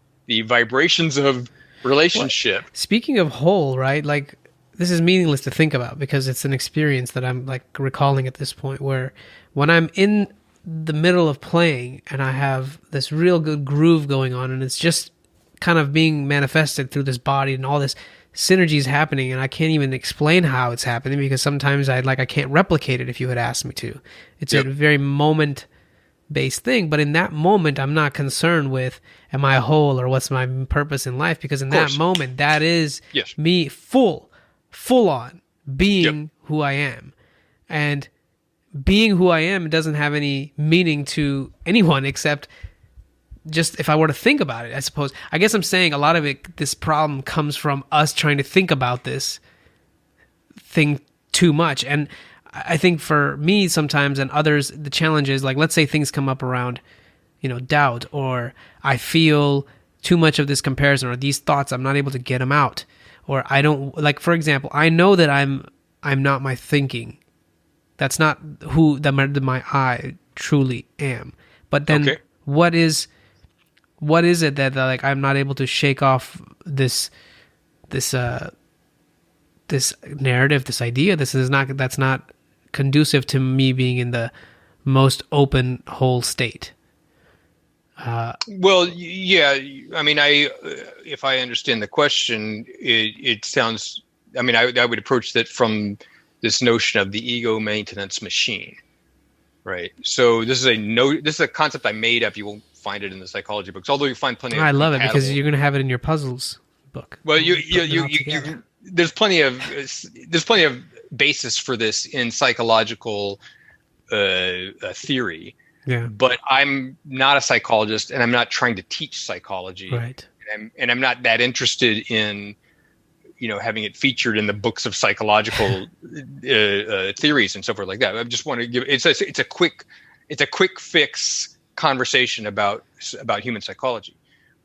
vibrations of relationship. Well, speaking of whole, right? Like, this is meaningless to think about because it's an experience that I'm like recalling at this point, where when I'm in the middle of playing and I have this real good groove going on and it's just kind of being manifested through this body and all this synergy is happening, and I can't even explain how it's happening because sometimes I can't replicate it if you had asked me to. It's a very moment-based thing, but in that moment, I'm not concerned with am I whole or what's my purpose in life, because in that moment, that is me full on being who I am. And being who I am doesn't have any meaning to anyone except just if I were to think about it, I suppose. I guess I'm saying a lot of it, this problem comes from us trying to think about this thing too much. And I think for me sometimes and others, the challenge is, like, let's say things come up around, doubt, or I feel too much of this comparison or these thoughts, I'm not able to get them out. Or I don't, like, for example, I know that I'm not my thinking. That's not who my I truly am. But then what is it that like I'm not able to shake off this narrative, this idea? That's not conducive to me being in the most open whole state. Well, yeah. I mean, if I understand the question, it sounds. I mean, I would approach that from this notion of the ego maintenance machine, right? So this is a concept I made up. You won't find it in the psychology books, although you find plenty. I love it because you're going to have it in your puzzles book. Well, there's plenty of basis for this in psychological theory. Yeah. But I'm not a psychologist, and I'm not trying to teach psychology. Right. And I'm not that interested in, having it featured in the books of psychological theories and so forth like that. I just want to give it's a quick fix conversation about human psychology,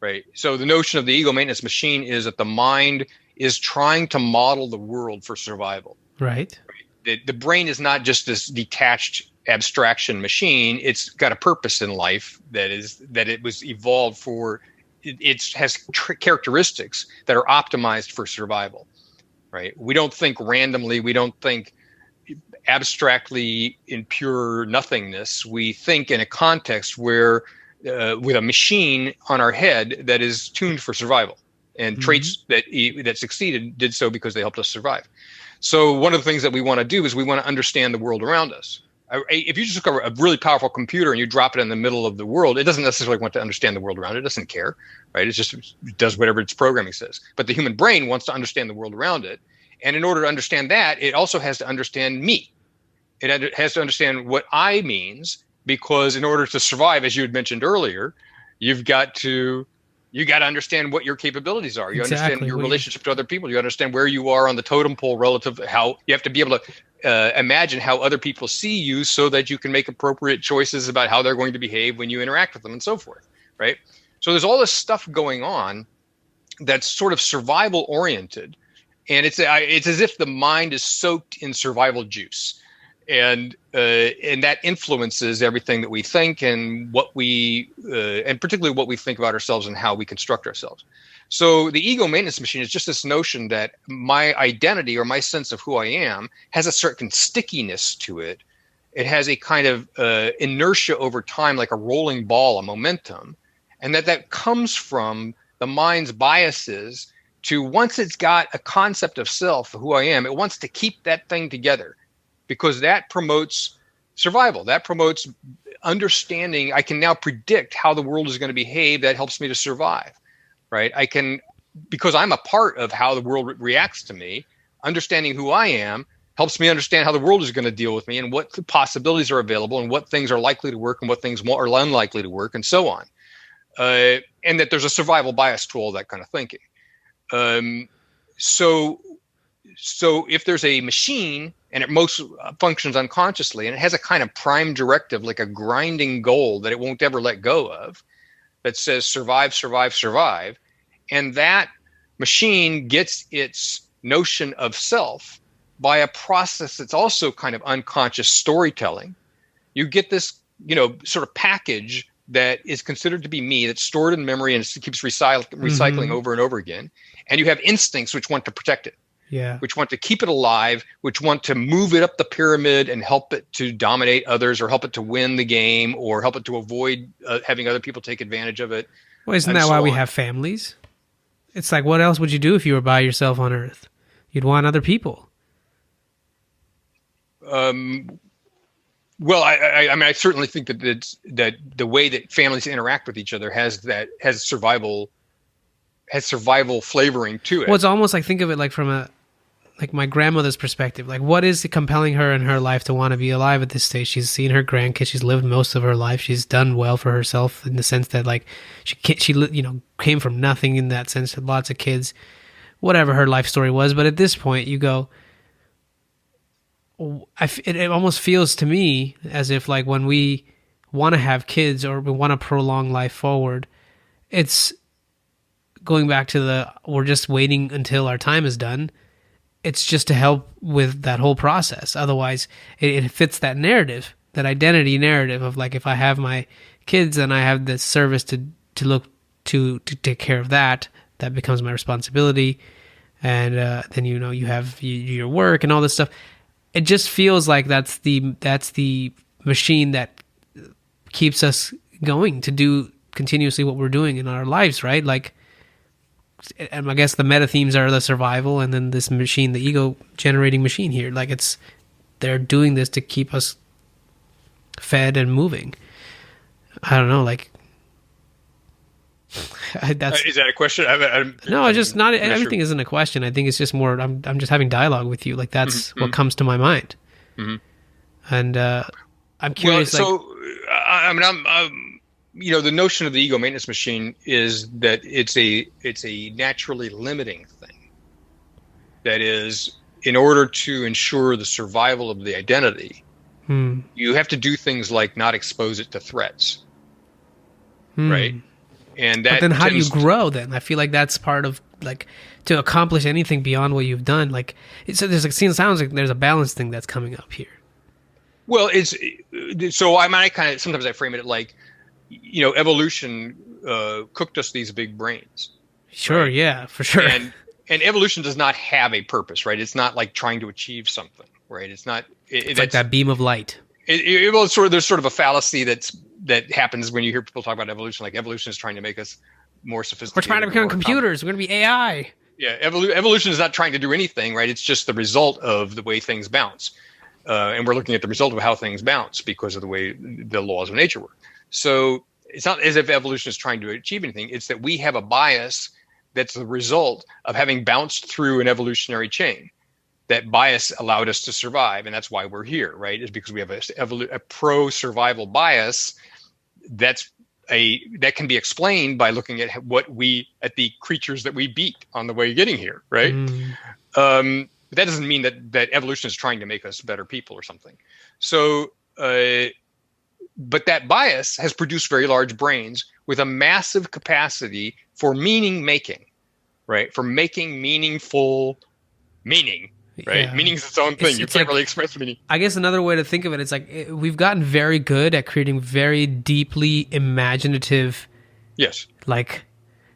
right? So the notion of the ego maintenance machine is that the mind is trying to model the world for survival. Right. The brain is not just this detached abstraction machine. It's got a purpose in life that it was evolved for it has characteristics that are optimized for survival, right? We don't think randomly. We don't think abstractly in pure nothingness. We think in a context where with a machine on our head that is tuned for survival, and traits that succeeded did so because they helped us survive. So one of the things that we want to do is we want to understand the world around us. If you just look at a really powerful computer and you drop it in the middle of the world, it doesn't necessarily want to understand the world around it. It doesn't care, right? It does whatever its programming says. But the human brain wants to understand the world around it. And in order to understand that, it also has to understand me. It has to understand what I means, because in order to survive, as you had mentioned earlier, you got to understand what your capabilities are. You understand your relationship to other people. You understand where you are on the totem pole relative to how you have to be able to imagine how other people see you so that you can make appropriate choices about how they're going to behave when you interact with them and so forth, right? So there's all this stuff going on that's sort of survival oriented. And it's as if the mind is soaked in survival juice. And that influences everything that we think and what and particularly what we think about ourselves and how we construct ourselves. So the ego maintenance machine is just this notion that my identity or my sense of who I am has a certain stickiness to it. It has a kind of inertia over time, like a rolling ball, a momentum, and that comes from the mind's biases to, once it's got a concept of self, who I am, it wants to keep that thing together. Because that promotes survival. That promotes understanding. I can now predict how the world is going to behave. That helps me to survive, right? Because I'm a part of how the world reacts to me, understanding who I am helps me understand how the world is going to deal with me and what possibilities are available and what things are likely to work and what things are unlikely to work and so on. And that there's a survival bias to all that kind of thinking. So if there's a machine and it most functions unconsciously and it has a kind of prime directive, like a grinding goal that it won't ever let go of, that says survive, survive, survive, and that machine gets its notion of self by a process that's also kind of unconscious storytelling, you get this, sort of package that is considered to be me, that's stored in memory and it keeps recycling over and over again. And you have instincts which want to protect it. Yeah. Which want to keep it alive, which want to move it up the pyramid and help it to dominate others or help it to win the game or help it to avoid having other people take advantage of it. Well, isn't that why we have families? It's like, what else would you do if you were by yourself on Earth? You'd want other people. Well, I mean, I certainly think that the way that families interact with each other has survival flavoring to it. Well, it's almost like, think of it like from my grandmother's perspective. Like, what is compelling her in her life to want to be alive at this stage? She's seen her grandkids. She's lived most of her life. She's done well for herself in the sense that, like, she came from nothing in that sense. Had lots of kids, whatever her life story was. But at this point, you go, it almost feels to me as if, like, when we want to have kids or we want to prolong life forward, it's going back to we're just waiting until our time is done. It's just to help with that whole process. Otherwise, it fits that narrative, that identity narrative of, like, if I have my kids and I have this service to look to take care of that becomes my responsibility. And then, you have your work and all this stuff. It just feels like that's the machine that keeps us going to do continuously what we're doing in our lives, right? Like, and I guess the meta themes are the survival, and then this machine, the ego generating machine here. Like, they're doing this to keep us fed and moving. I don't know, like, that's, is that a question? No, I just not everything isn't a question. I think it's just more. I'm just having dialogue with you. Like, that's what comes to my mind. Mm-hmm. And I'm curious. Well, so I mean, I'm the notion of the ego maintenance machine is that it's a naturally limiting thing. That is, in order to ensure the survival of the identity, you have to do things like not expose it to threats, right? And that. But then, how do you grow? Then I feel like that's part of, like, to accomplish anything beyond what you've done. Like, it sounds like there's a balance thing that's coming up here. Well, so I kind of sometimes I frame it like, evolution cooked us these big brains. Sure, right? Yeah, for sure. And evolution does not have a purpose, right? It's not like trying to achieve something, right? It's not. It's like that beam of light. There's sort of a fallacy that happens when you hear people talk about evolution. Like evolution is trying to make us more sophisticated. We're trying to become computers. We're going to be AI. Yeah, evolution is not trying to do anything, right? It's just the result of the way things bounce. And we're looking at the result of how things bounce because of the way the laws of nature work. So it's not as if evolution is trying to achieve anything. It's that we have a bias that's the result of having bounced through an evolutionary chain. That bias allowed us to survive, and that's why we're here, right? Is because we have a pro-survival bias that can be explained by looking at the creatures that we beat on the way getting here, right? But that doesn't mean that evolution is trying to make us better people or something. So, but that bias has produced very large brains with a massive capacity for meaning making, right? For making meaningful meaning. Right, yeah. Meaning is its own thing. You can't really express meaning. I guess another way to think of it is like we've gotten very good at creating very deeply imaginative. Yes. Like,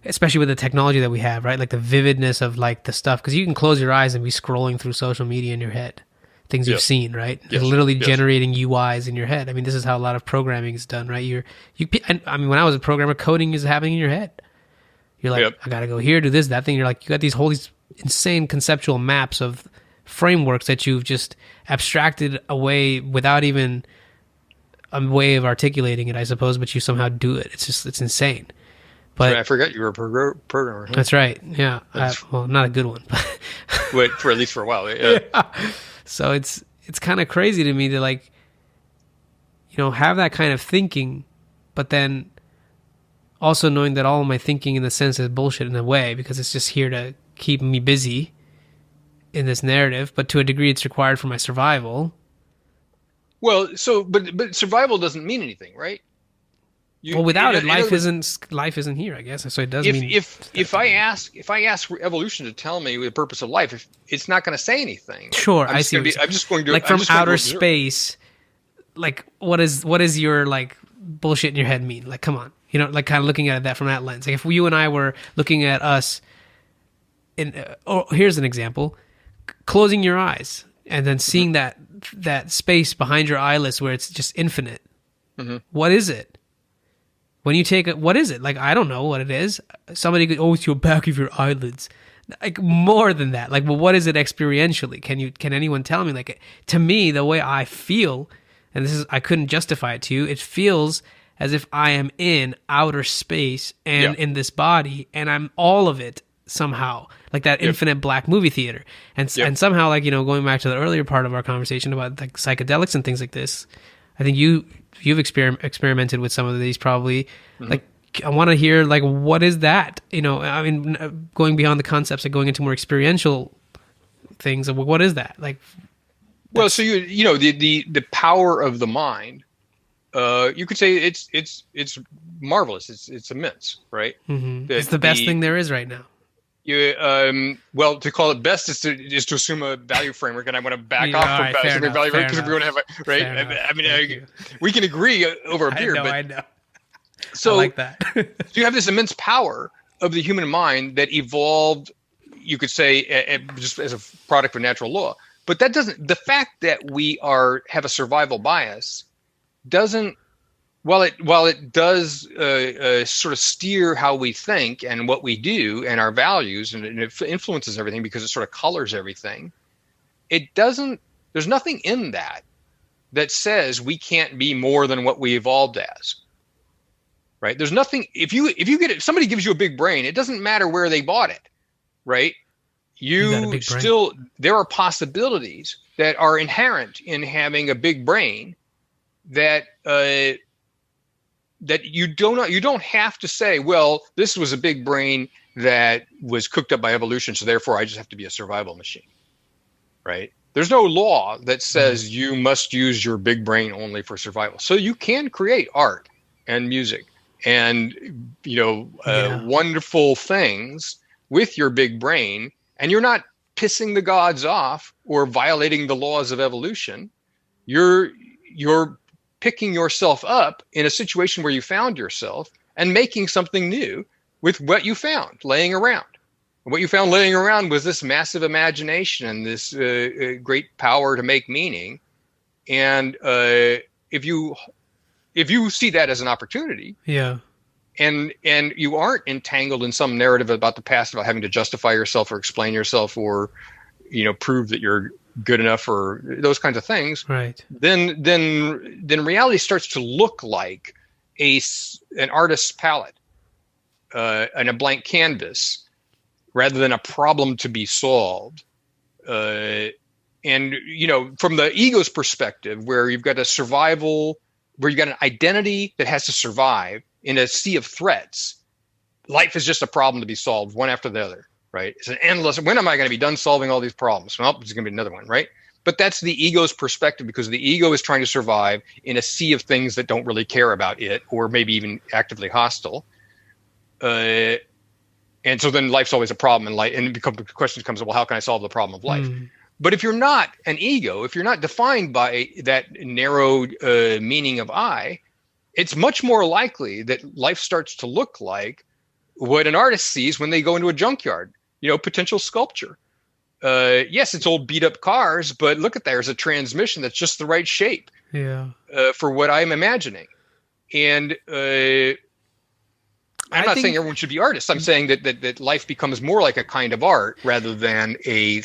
especially with the technology that we have, right? Like the vividness of like the stuff, because you can close your eyes and be scrolling through social media in your head, things you've seen, right? Yes. Literally generating UIs in your head. I mean, this is how a lot of programming is done, right? I mean, when I was a programmer, coding is happening in your head. You're like, I got to go here, do this, that thing. You're like, you got these insane conceptual maps of frameworks that you've just abstracted away without even a way of articulating it, I suppose, but you somehow do it. It's insane. But I forgot you were a programmer. Huh? That's right. Yeah. Well, not a good one, but Wait, for at least for a while. Yeah. So it's kind of crazy to me to like, have that kind of thinking, but then also knowing that all of my thinking in the sense is bullshit in a way, because it's just here to keep me busy in this narrative, but to a degree it's required for my survival. Well, but survival doesn't mean anything, right? Without it, life isn't here, I guess. So it does mean. If I ask evolution to tell me the purpose of life, it's not going to say anything. Sure, I see. I'm just going to like from outer space. Like what is your like bullshit in your head mean? Like, come on, like kind of looking at that from that lens. Like if you and I were looking at us, here's an example. Closing your eyes and then seeing that space behind your eyelids where it's just infinite. Mm-hmm. What is it? When you take it, what is it? Like, I don't know what it is. Somebody could, it's your back of your eyelids. Like more than that. Like, well, what is it experientially? Can anyone tell me? Like, to me, the way I feel, and I couldn't justify it to you. It feels as if I am in outer space and in this body, and I'm all of it somehow, like that infinite black movie theater. And somehow, like, going back to the earlier part of our conversation about like psychedelics and things like this, I think you've experimented with some of these probably. Mm-hmm. Like, I want to hear, like, what is that? I mean, going beyond the concepts and going into more experiential things. What is that? Like, well, so the power of the mind. You could say it's marvelous. It's immense, right? Mm-hmm. It's the best thing there is right now. Well, to call it best is to assume a value framework, and I want to back off from assuming value framework because we want to have a right. I mean, we can agree over a beer, I know. So I like that. So you have this immense power of the human mind that evolved, you could say, just as a product of natural law. But that doesn't. The fact that we have a survival bias doesn't. While it does sort of steer how we think and what we do and our values, and it influences everything because it sort of colors everything, it doesn't. There's nothing in that says we can't be more than what we evolved as. Right? There's nothing. If somebody gives you a big brain, it doesn't matter where they bought it. Right? There are possibilities that are inherent in having a big brain that you don't have to say, well, this was a big brain that was cooked up by evolution, so therefore I just have to be a survival machine, right? There's no law that says you must use your big brain only for survival. So you can create art and music and wonderful things with your big brain, and you're not pissing the gods off or violating the laws of evolution. You're picking yourself up in a situation where you found yourself and making something new with what you found laying around. What you found laying around was this massive imagination and this great power to make meaning. And if you see that as an opportunity, yeah, and you aren't entangled in some narrative about the past about having to justify yourself or explain yourself or prove that you're good enough or those kinds of things, right? Then reality starts to look like an artist's palette and a blank canvas, rather than a problem to be solved. And, from the ego's perspective, where you've got where you've got an identity that has to survive in a sea of threats, life is just a problem to be solved, one after the other, right? It's an endless, when am I going to be done solving all these problems? Well, there's going to be another one, right? But that's the ego's perspective, because the ego is trying to survive in a sea of things that don't really care about it, or maybe even actively hostile. And so then life's always a problem in life. And the question comes, well, how can I solve the problem of life? But if you're not an ego, if you're not defined by that narrowed meaning of I, it's much more likely that life starts to look like what an artist sees when they go into a junkyard, potential sculpture. Yes, it's old beat up cars, but look at that. There's a transmission that's just the right shape for what I'm imagining. And I'm not saying everyone should be artists. I'm saying that life becomes more like a kind of art rather than a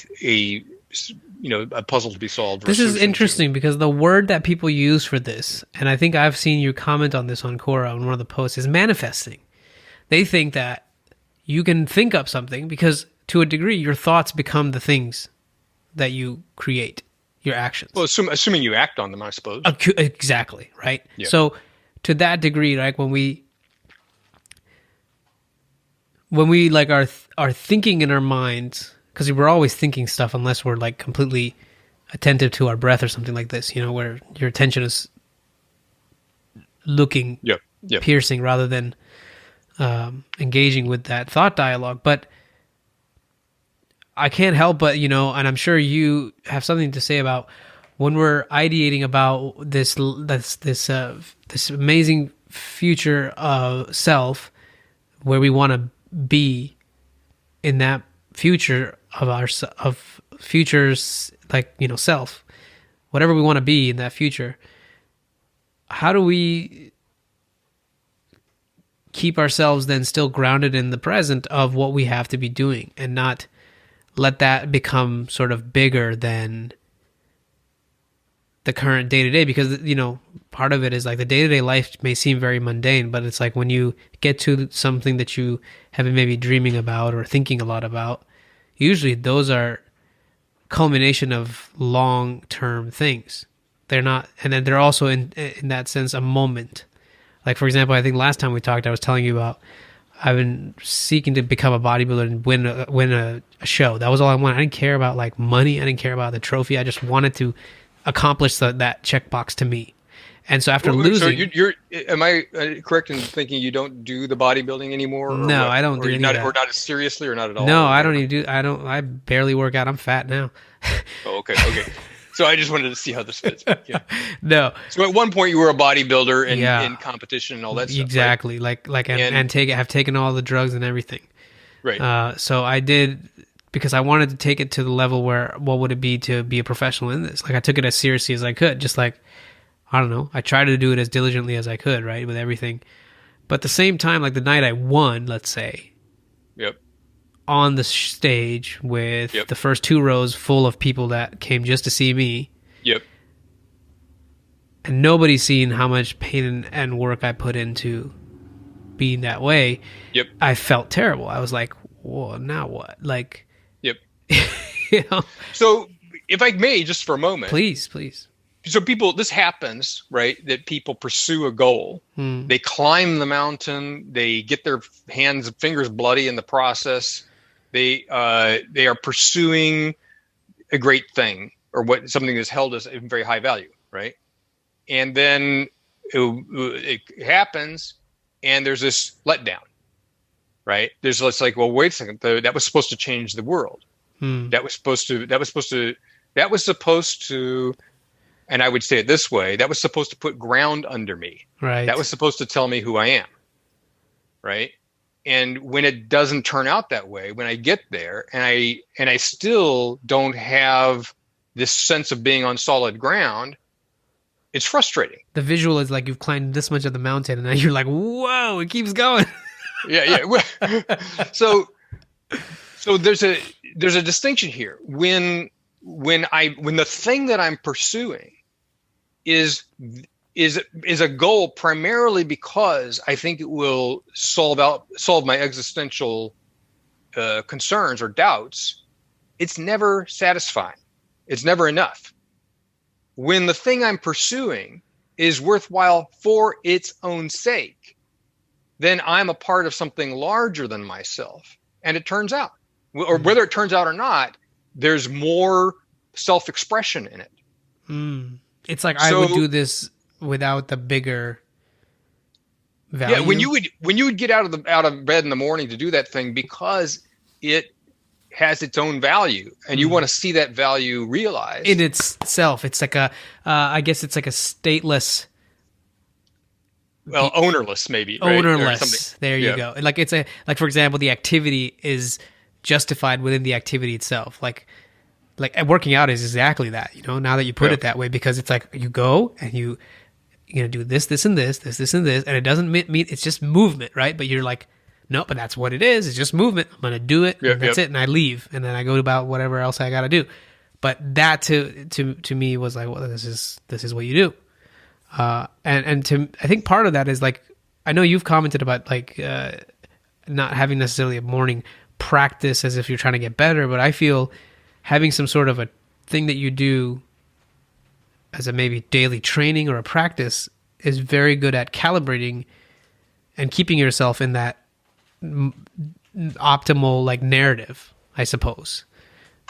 puzzle to be solved. This is interesting because the word that people use for this, and I think I've seen you comment on this on Quora on one of the posts, is manifesting. They think that you can think up something because, to a degree, your thoughts become the things that you create, your actions. Well, assuming you act on them, I suppose. Exactly, right? Yeah. So to that degree, like when we like are thinking in our minds, because we're always thinking stuff unless we're like completely attentive to our breath or something like this, where your attention is looking, piercing rather than engaging with that thought dialogue. But I can't help but, and I'm sure you have something to say about when we're ideating about this amazing future of self, where we want to be in that future of futures, like, self, whatever we want to be in that future. How do we keep ourselves then still grounded in the present of what we have to be doing and not let that become sort of bigger than the current day-to-day? Because, part of it is like the day-to-day life may seem very mundane, but it's like when you get to something that you have been maybe dreaming about or thinking a lot about, usually those are culmination of long-term things. They're not, and then they're also in that sense a moment. Like, for example, I think last time we talked, I was telling you about I've been seeking to become a bodybuilder and win a show. That was all I wanted. I didn't care about like money. I didn't care about the trophy. I just wanted to accomplish that checkbox to me. And so after losing, so you're am I correct in thinking you don't do the bodybuilding anymore? No, I don't do any of that. Or not as seriously, or not at all? No, I don't even do. I barely work out. I'm fat now. Oh, okay. So I just wanted to see how this fits. Yeah. No. So at one point you were a bodybuilder in competition and all that stuff. Exactly. Right? And have taken all the drugs and everything. Right. So I did, because I wanted to take it to the level where what would it be to be a professional in this? Like, I took it as seriously as I could. Just like, I don't know, I tried to do it as diligently as I could, right, with everything. But at the same time, like the night I won, let's say, on the stage with the first 2 rows full of people that came just to see me. And nobody's seen how much pain and work I put into being that way. I felt terrible. I was like, whoa, now what? Like, So if I may, just for a moment. Please. So this happens, right? That people pursue a goal. They climb the mountain. They get their hands and fingers bloody in the process. They are pursuing a great thing, or something that's held as very high value, right? And then it happens, and there's this letdown, right? There's this like, well, wait a second, that was supposed to change the world. That was supposed to And I would say it this way: that was supposed to put ground under me. Right. That was supposed to tell me who I am. Right. And when it doesn't turn out that way, when I get there and I still don't have this sense of being on solid ground, it's frustrating. The visual is like you've climbed this much of the mountain, and then you're like, whoa, it keeps going. Yeah. So there's a distinction here. When the thing that I'm pursuing is a goal primarily because I think it will solve my existential concerns or doubts, it's never satisfying. It's never enough. When the thing I'm pursuing is worthwhile for its own sake, then I'm a part of something larger than myself. And it turns out, or whether it turns out or not, there's more self-expression in it. It's like I would do this without the bigger value. Yeah, when you would get out of bed in the morning to do that thing because it has its own value and you want to see that value realized in itself. It's like I guess it's like a stateless, ownerless maybe. Ownerless. Right? There you go. Like it's like for example, the activity is justified within the activity itself. Like working out is exactly that. Now that you put it that way, because it's like you go and you're gonna do this, this, and this, and this, and it doesn't mean it's just movement, right? But you're like, no, but that's what it is. It's just movement. I'm gonna do it. And that's it, and I leave, and then I go about whatever else I gotta do. But that to me was like, well, this is what you do. And I think part of that is like, I know you've commented about like not having necessarily a morning practice as if you're trying to get better, but I feel having some sort of a thing that you do as a maybe daily training or a practice is very good at calibrating and keeping yourself in that optimal like narrative, I suppose,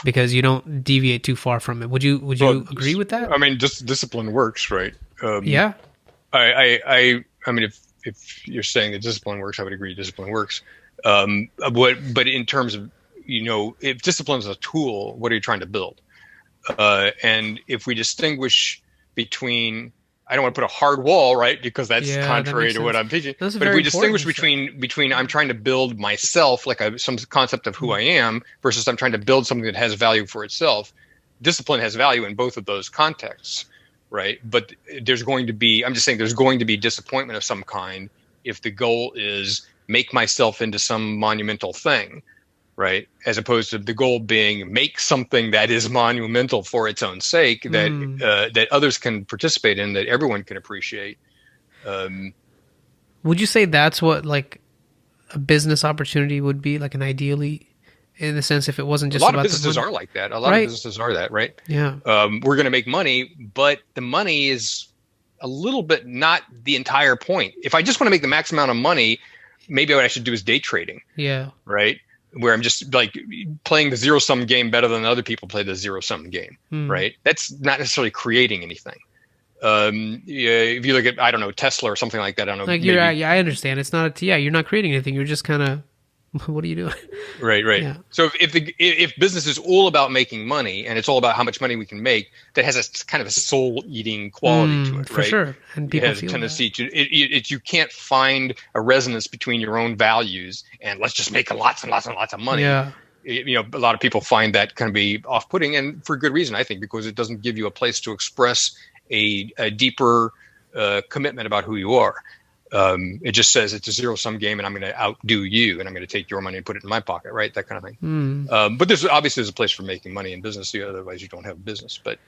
because you don't deviate too far from it. Would you agree with that? I mean, just discipline works, right? Yeah. I mean, if you're saying that discipline works, I would agree discipline works. But in terms of, if discipline is a tool, what are you trying to build? And if we distinguish between, I don't want to put a hard wall, right? Because that's contrary to what I'm teaching. But if we distinguish between I'm trying to build myself, like some concept of who I am, versus I'm trying to build something that has value for itself, discipline has value in both of those contexts, right? But there's going to be disappointment of some kind if the goal is make myself into some monumental thing, right? As opposed to the goal being make something that is monumental for its own sake, that others can participate in, that everyone can appreciate. Would you say that's what like a business opportunity would be, like an ideally, in the sense if it wasn't just a lot about of businesses are like that. A lot of businesses are that, right? Yeah. We're going to make money, but the money is a little bit not the entire point. If I just want to make the max amount of money, maybe what I should do is day trading. Yeah. Right. Where I'm just like playing the zero sum game better than other people play the zero sum game. Right. That's not necessarily creating anything. If you look at, I don't know, Tesla or something like that, I don't know. Like I understand. It's not you're not creating anything. You're just kind of, what are you doing? Right. Yeah. So if business is all about making money and it's all about how much money we can make, that has a kind of a soul eating quality to it, right? For sure. And people it has feel a tendency that. You can't find a resonance between your own values and let's just make lots and lots and lots of money. Yeah. A lot of people find that can be off-putting, and for good reason, I think, because it doesn't give you a place to express a deeper commitment about who you are. It just says it's a zero-sum game and I'm going to outdo you and I'm going to take your money and put it in my pocket, right? That kind of thing. But there's a place for making money in business. Otherwise, you don't have business. But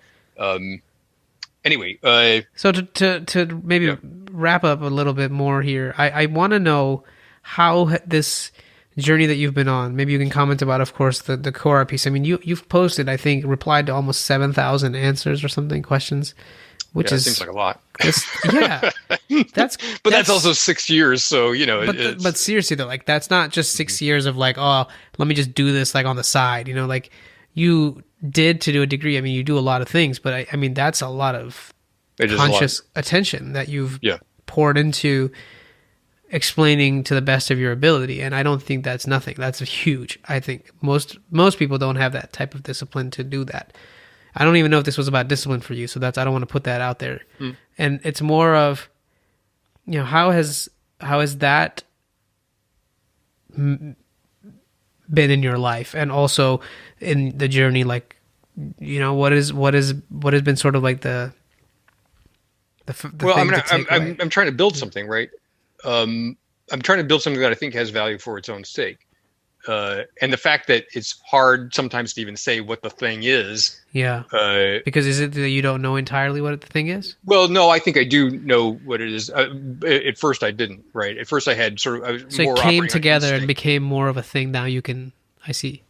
anyway. So to maybe wrap up a little bit more here, I want to know how this journey that you've been on, maybe you can comment about, of course, the Quora piece. I mean, you've posted, I think, replied to almost 7,000 answers or something, questions. Which seems like a lot. That's also 6 years. So, but seriously though, like that's not just 6 years of like, oh, let me just do this like on the side, like you did to a degree. I mean, you do a lot of things, but I mean, that's a lot of conscious attention that you've poured into explaining to the best of your ability. And I don't think that's nothing. That's huge. I think most people don't have that type of discipline to do that. I don't even know if this was about discipline for you, so I don't want to put that out there. And it's more of, how has that been in your life, and also in the journey, like, what has been sort of like the well, thing to take away? I'm trying to build something, right? I'm trying to build something that I think has value for its own sake. And the fact that it's hard sometimes to even say what the thing is. Yeah. Because is it that you don't know entirely what the thing is? Well, no, I think I do know what it is. At first, I didn't. Right. At first, I had I was so more it came together and became more of a thing. Now you can. I see.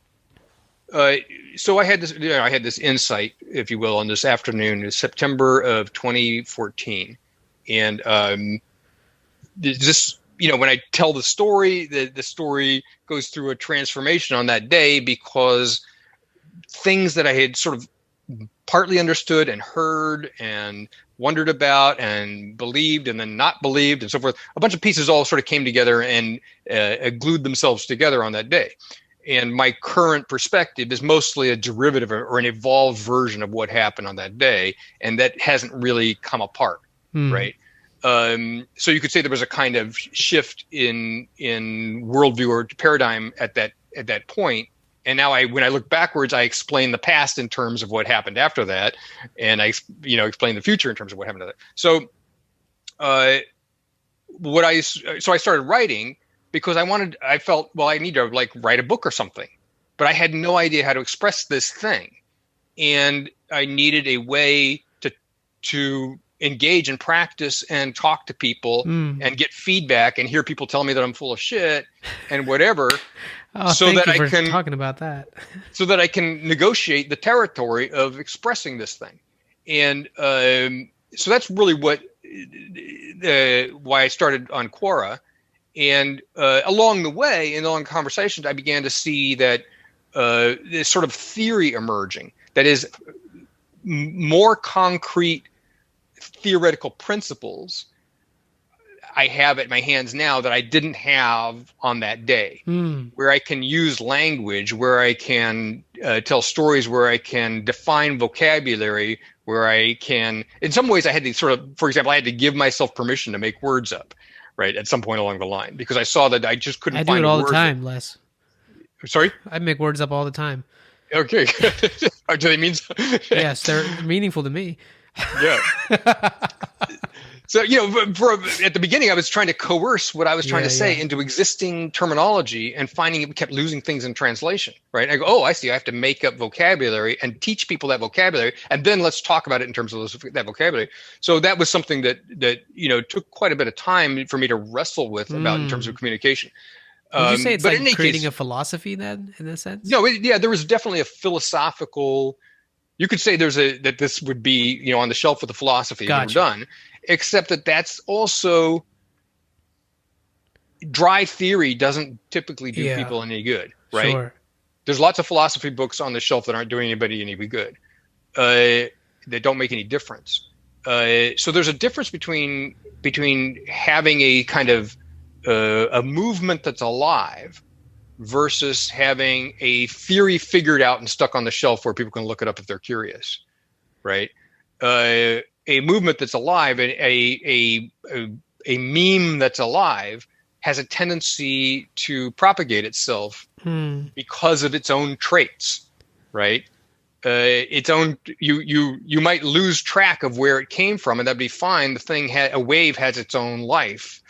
So I had this insight, if you will, on this afternoon, in September of 2014, and this. When I tell the story, the story goes through a transformation on that day, because things that I had sort of partly understood and heard and wondered about and believed and then not believed and so forth, a bunch of pieces all sort of came together and glued themselves together on that day. And my current perspective is mostly a derivative or an evolved version of what happened on that day, and that hasn't really come apart, right? So you could say there was a kind of shift in worldview or paradigm at that point. And now when I look backwards, I explain the past in terms of what happened after that, and I explain the future in terms of what happened to that. So I started writing because I felt, well, I need to write a book or something, but I had no idea how to express this thing, and I needed a way to engage and practice and talk to people and get feedback and hear people tell me that I'm full of shit and whatever. So that I can talking about that, so that I can negotiate the territory of expressing this thing. And so that's really why I started on Quora. And along the way, in long conversations, I began to see that this sort of theory emerging that is more concrete theoretical principles I have at my hands now that I didn't have on that day, where I can use language, where I can tell stories, where I can define vocabulary, where I can, in some ways I had to for example, I had to give myself permission to make words up, right, at some point along the line, because I saw that I just couldn't find a word. I do it all the time, Les. Sorry? I make words up all the time. Okay. Do they mean something? Yes, they're meaningful to me. Yeah. So, at the beginning, I was trying to coerce what I was trying to say into existing terminology, and finding it kept losing things in translation, right? And I go, oh, I see. I have to make up vocabulary and teach people that vocabulary, and then let's talk about it in terms of that vocabulary. So that was something that took quite a bit of time for me to wrestle with about in terms of communication. Would you say it's like creating a philosophy then, in a sense? No, there was definitely a philosophical. You could say that this would be, on the shelf with the philosophy we're done, except that that's also dry theory doesn't typically do people any good, right? Sure. There's lots of philosophy books on the shelf that aren't doing anybody any good, that don't make any difference. So there's a difference between having a kind of a movement that's alive versus having a theory figured out and stuck on the shelf where people can look it up if they're curious, right? A movement that's alive, and a meme that's alive, has a tendency to propagate itself because of its own traits, right? Its own, you might lose track of where it came from, and that'd be fine. The thing a wave has its own life.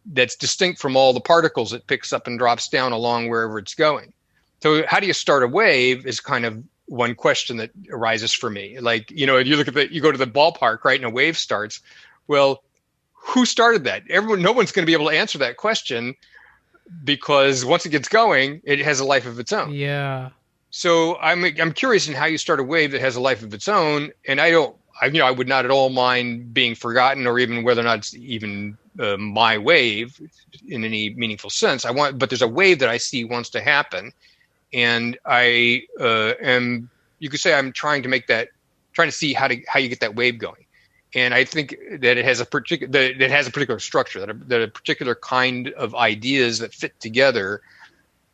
That's distinct from all the particles it picks up and drops down along wherever it's going. So how do you start a wave is kind of one question that arises for me. Like, you look at you go to the ballpark, right, and a wave starts. Well, who started that? No one's going to be able to answer that question, because once it gets going, it has a life of its own. Yeah. So I'm curious in how you start a wave that has a life of its own, and I would not at all mind being forgotten, or even whether or not it's even my wave in any meaningful sense. But there's a wave that I see wants to happen, and I am. You could say I'm trying to see how you get that wave going, and I think that it has a particular structure, that a particular kind of ideas that fit together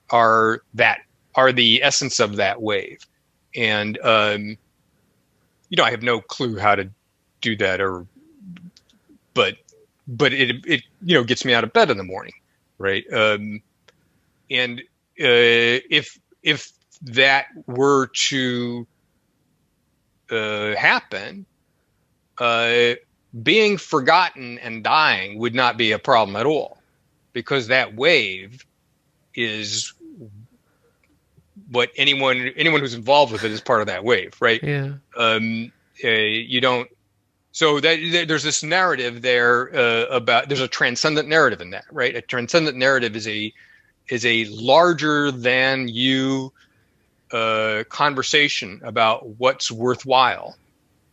are the essence of that wave. And I have no clue how to do that, but it gets me out of bed in the morning, right? And if that were to happen, being forgotten and dying would not be a problem at all, because that wave is what anyone who's involved with it is part of that wave, right? Yeah. You don't. So there's this narrative there about, there's a transcendent narrative in that, right? A transcendent narrative is a larger than you conversation about what's worthwhile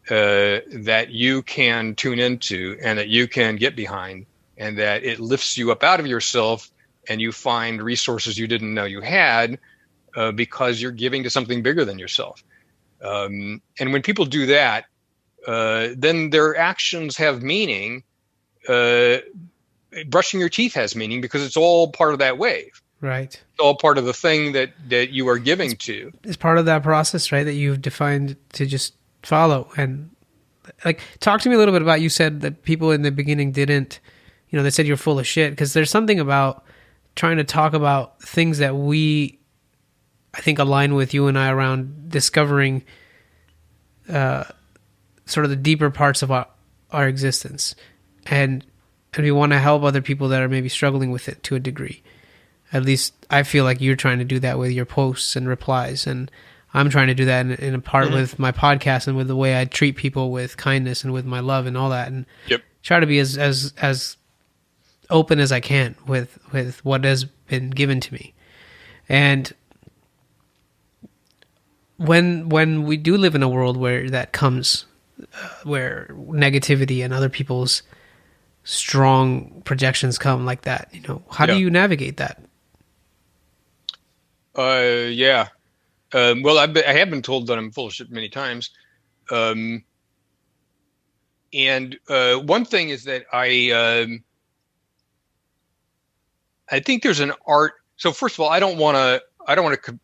that you can tune into and that you can get behind, and that it lifts you up out of yourself and you find resources you didn't know you had because you're giving to something bigger than yourself. And when people do that, then their actions have meaning. Brushing your teeth has meaning because it's all part of that wave. Right. It's all part of the thing that you are giving to. It's part of that process, right, that you've defined to just follow. And like, talk to me a little bit about, you said that people in the beginning didn't, they said you're full of shit, because there's something about trying to talk about things that I think align with you and I around discovering sort of the deeper parts of our existence, and we want to help other people that are maybe struggling with it to a degree. At least I feel like you're trying to do that with your posts and replies, and I'm trying to do that in a part with my podcast and with the way I treat people with kindness and with my love and all that, and try to be as open as I can with what has been given to me. And when we do live in a world where that comes, where negativity and other people's strong projections come like that, how do you navigate that? Well, I have been told that I'm full of shit many times. And one thing is that I think there's an art. So first of all, I don't want to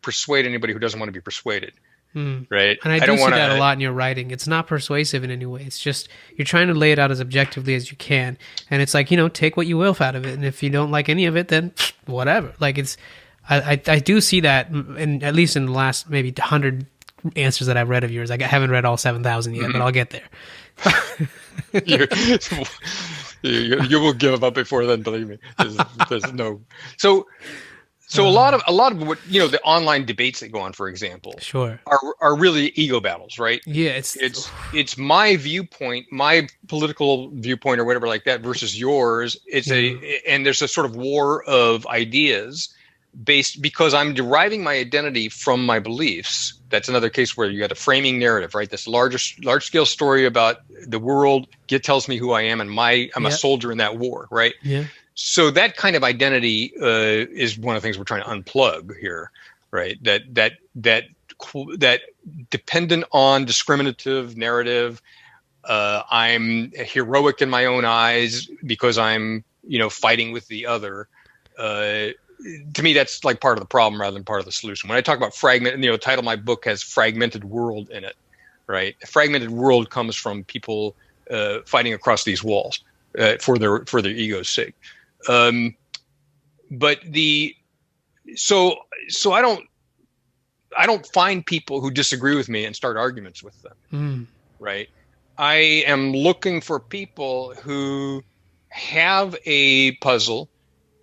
persuade anybody who doesn't want to be persuaded. Right. And I do see that a lot in your writing. It's not persuasive in any way. It's just, you're trying to lay it out as objectively as you can. And it's like, take what you will out of it. And if you don't like any of it, then whatever. Like, I do see that, in, at least in the last maybe 100 answers that I've read of yours. I haven't read all 7,000 yet, but I'll get there. You will give up before then, believe me. There's no. So a lot of what, the online debates that go on, for example, sure, are really ego battles, right? Yeah, it's my viewpoint, my political viewpoint or whatever like that versus yours. And there's a sort of war of ideas because I'm deriving my identity from my beliefs. That's another case where you got a framing narrative, right? This large scale story about the world tells me who I am, and I'm a soldier in that war, right? Yeah. So that kind of identity is one of the things we're trying to unplug here, right? That dependent on discriminative narrative. I'm heroic in my own eyes because I'm, fighting with the other. To me, that's like part of the problem rather than part of the solution. When I talk about fragment, the title of my book has fragmented world in it, right? A fragmented world comes from people fighting across these walls for their ego's sake. But so I don't find people who disagree with me and start arguments with them, right? I am looking for people who have a puzzle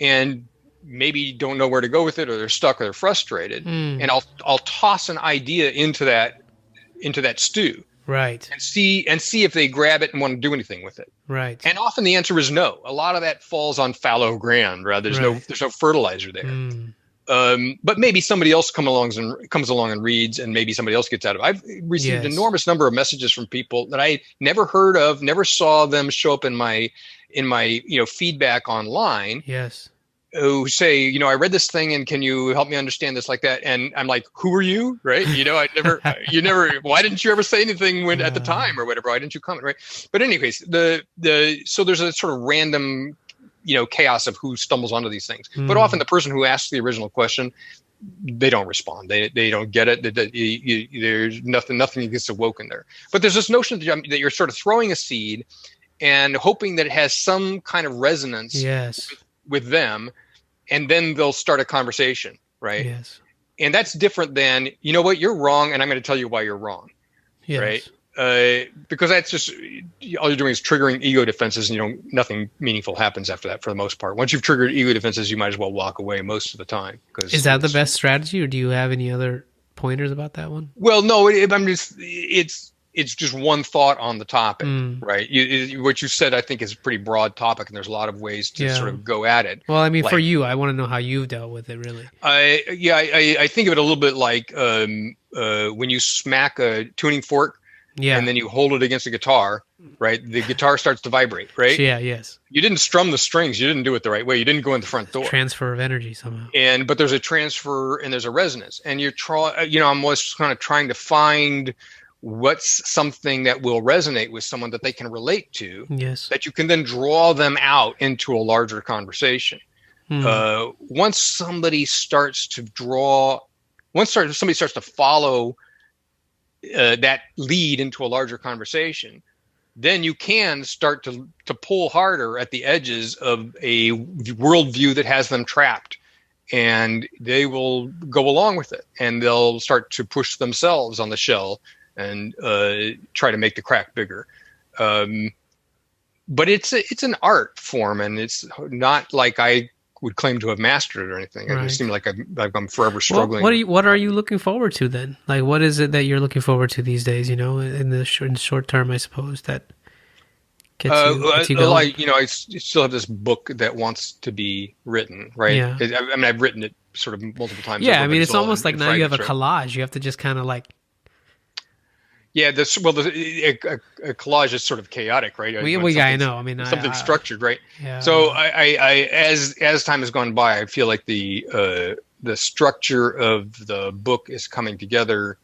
and maybe don't know where to go with it, or they're stuck, or they're frustrated, and I'll toss an idea into that stew, right, and see if they grab it and want to do anything with it, right. And often the answer is no. A lot of that falls on fallow ground, right? There's no fertilizer there. But maybe somebody else comes along and reads, and maybe somebody else gets out of it. I've received an enormous number of messages from people that I never heard of, never saw them show up in my feedback online. Yes. Who say, I read this thing, and can you help me understand this like that? And I'm like, who are you? Right. Why didn't you ever say anything at the time or whatever? Why didn't you comment? Right. But anyways, so there's a sort of random, chaos of who stumbles onto these things. But often the person who asks the original question they don't respond. They don't get it. There's nothing gets awoken there. But there's this notion that you're sort of throwing a seed and hoping that it has some kind of resonance with them, and then they'll start a conversation, right? Yes. And that's different than, you know what, you're wrong, and I'm going to tell you why you're wrong, right? Because that's just, all you're doing is triggering ego defenses, and nothing meaningful happens after that for the most part. Once you've triggered ego defenses, you might as well walk away most of the time. Is that the best strategy, or do you have any other pointers about that one? Well, no, it's just one thought on the topic, right? What you said, I think, is a pretty broad topic, and there's a lot of ways to sort of go at it. Well, I mean, for you, I want to know how you've dealt with it, really. I think of it a little bit like when you smack a tuning fork, and then you hold it against a guitar, right? The guitar starts to vibrate, right? Yes. You didn't strum the strings. You didn't do it the right way. You didn't go in the front door. Transfer of energy somehow. But there's a transfer and there's a resonance. And I'm always kind of trying to find what's something that will resonate with someone that they can relate to, that you can then draw them out into a larger conversation. Once somebody starts to follow that lead into a larger conversation, then you can start to pull harder at the edges of a worldview that has them trapped, and they will go along with it, and they'll start to push themselves on the shell and try to make the crack bigger. But it's an art form, and it's not like I would claim to have mastered it or anything. It just seems like I'm forever struggling. Well, what are you looking forward to then? Like, what is it that you're looking forward to these days? In the short term, I suppose, that gets you going. I still have this book that wants to be written, right? Yeah. I mean, I've written it sort of multiple times. Yeah, I mean, it's almost like now you have a collage. You have to just kind of like. Yeah, a collage is sort of chaotic, right? I know. I mean, something structured, right? Yeah. So I as time has gone by, I feel like the structure of the book is coming together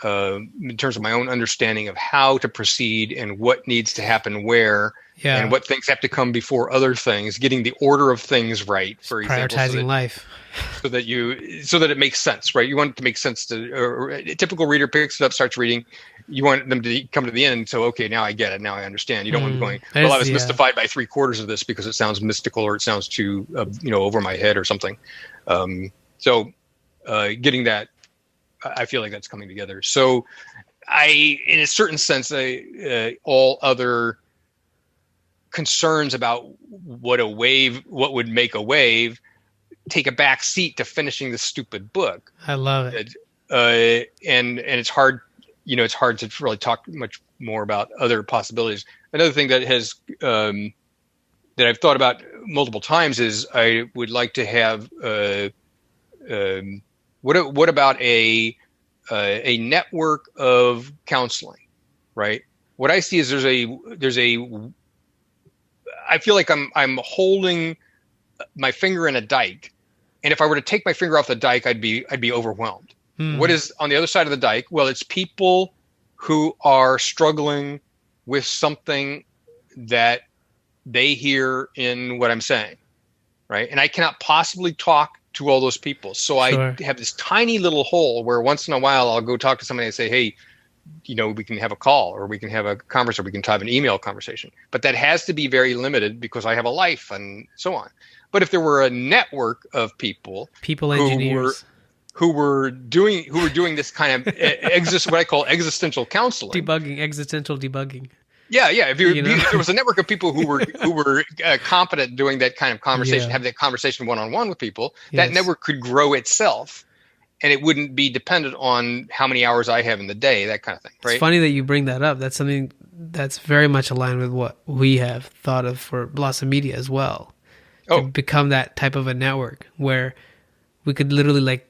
in terms of my own understanding of how to proceed and what needs to happen where, and what things have to come before other things. Getting the order of things right, for example, prioritizing life. So that it makes sense, right? You want it to make sense to a typical reader picks it up, starts reading. You want them to come to the end, so okay, now I get it, now I understand. You don't want them going, well, I was mystified by 3/4 of this because it sounds mystical or it sounds too, over my head or something. So getting that, I feel like that's coming together. So in a certain sense, all other concerns about what would make a wave, take a back seat to finishing this stupid book. I love it. And it's hard, it's hard to really talk much more about other possibilities. Another thing that has that I've thought about multiple times is I would like to have what about a network of counseling, right? What I see is I feel like I'm holding my finger in a dike, and if I were to take my finger off the dike, I'd be overwhelmed. What is on the other side of the dike? Well, it's people who are struggling with something that they hear in what I'm saying, right? And I cannot possibly talk to all those people. So I have this tiny little hole where once in a while I'll go talk to somebody and say, hey, we can have a call, or we can have a conversation, or we can have an email conversation. But that has to be very limited because I have a life and so on. But if there were a network of people engineers who were doing this kind of what I call existential counseling, existential debugging. Yeah. If there was a network of people who were competent doing that kind of conversation, have that conversation one-on-one with people, that network could grow itself, and it wouldn't be dependent on how many hours I have in the day, that kind of thing. Right? It's funny that you bring that up. That's something that's very much aligned with what we have thought of for Blossom Media as well. To become that type of a network where we could literally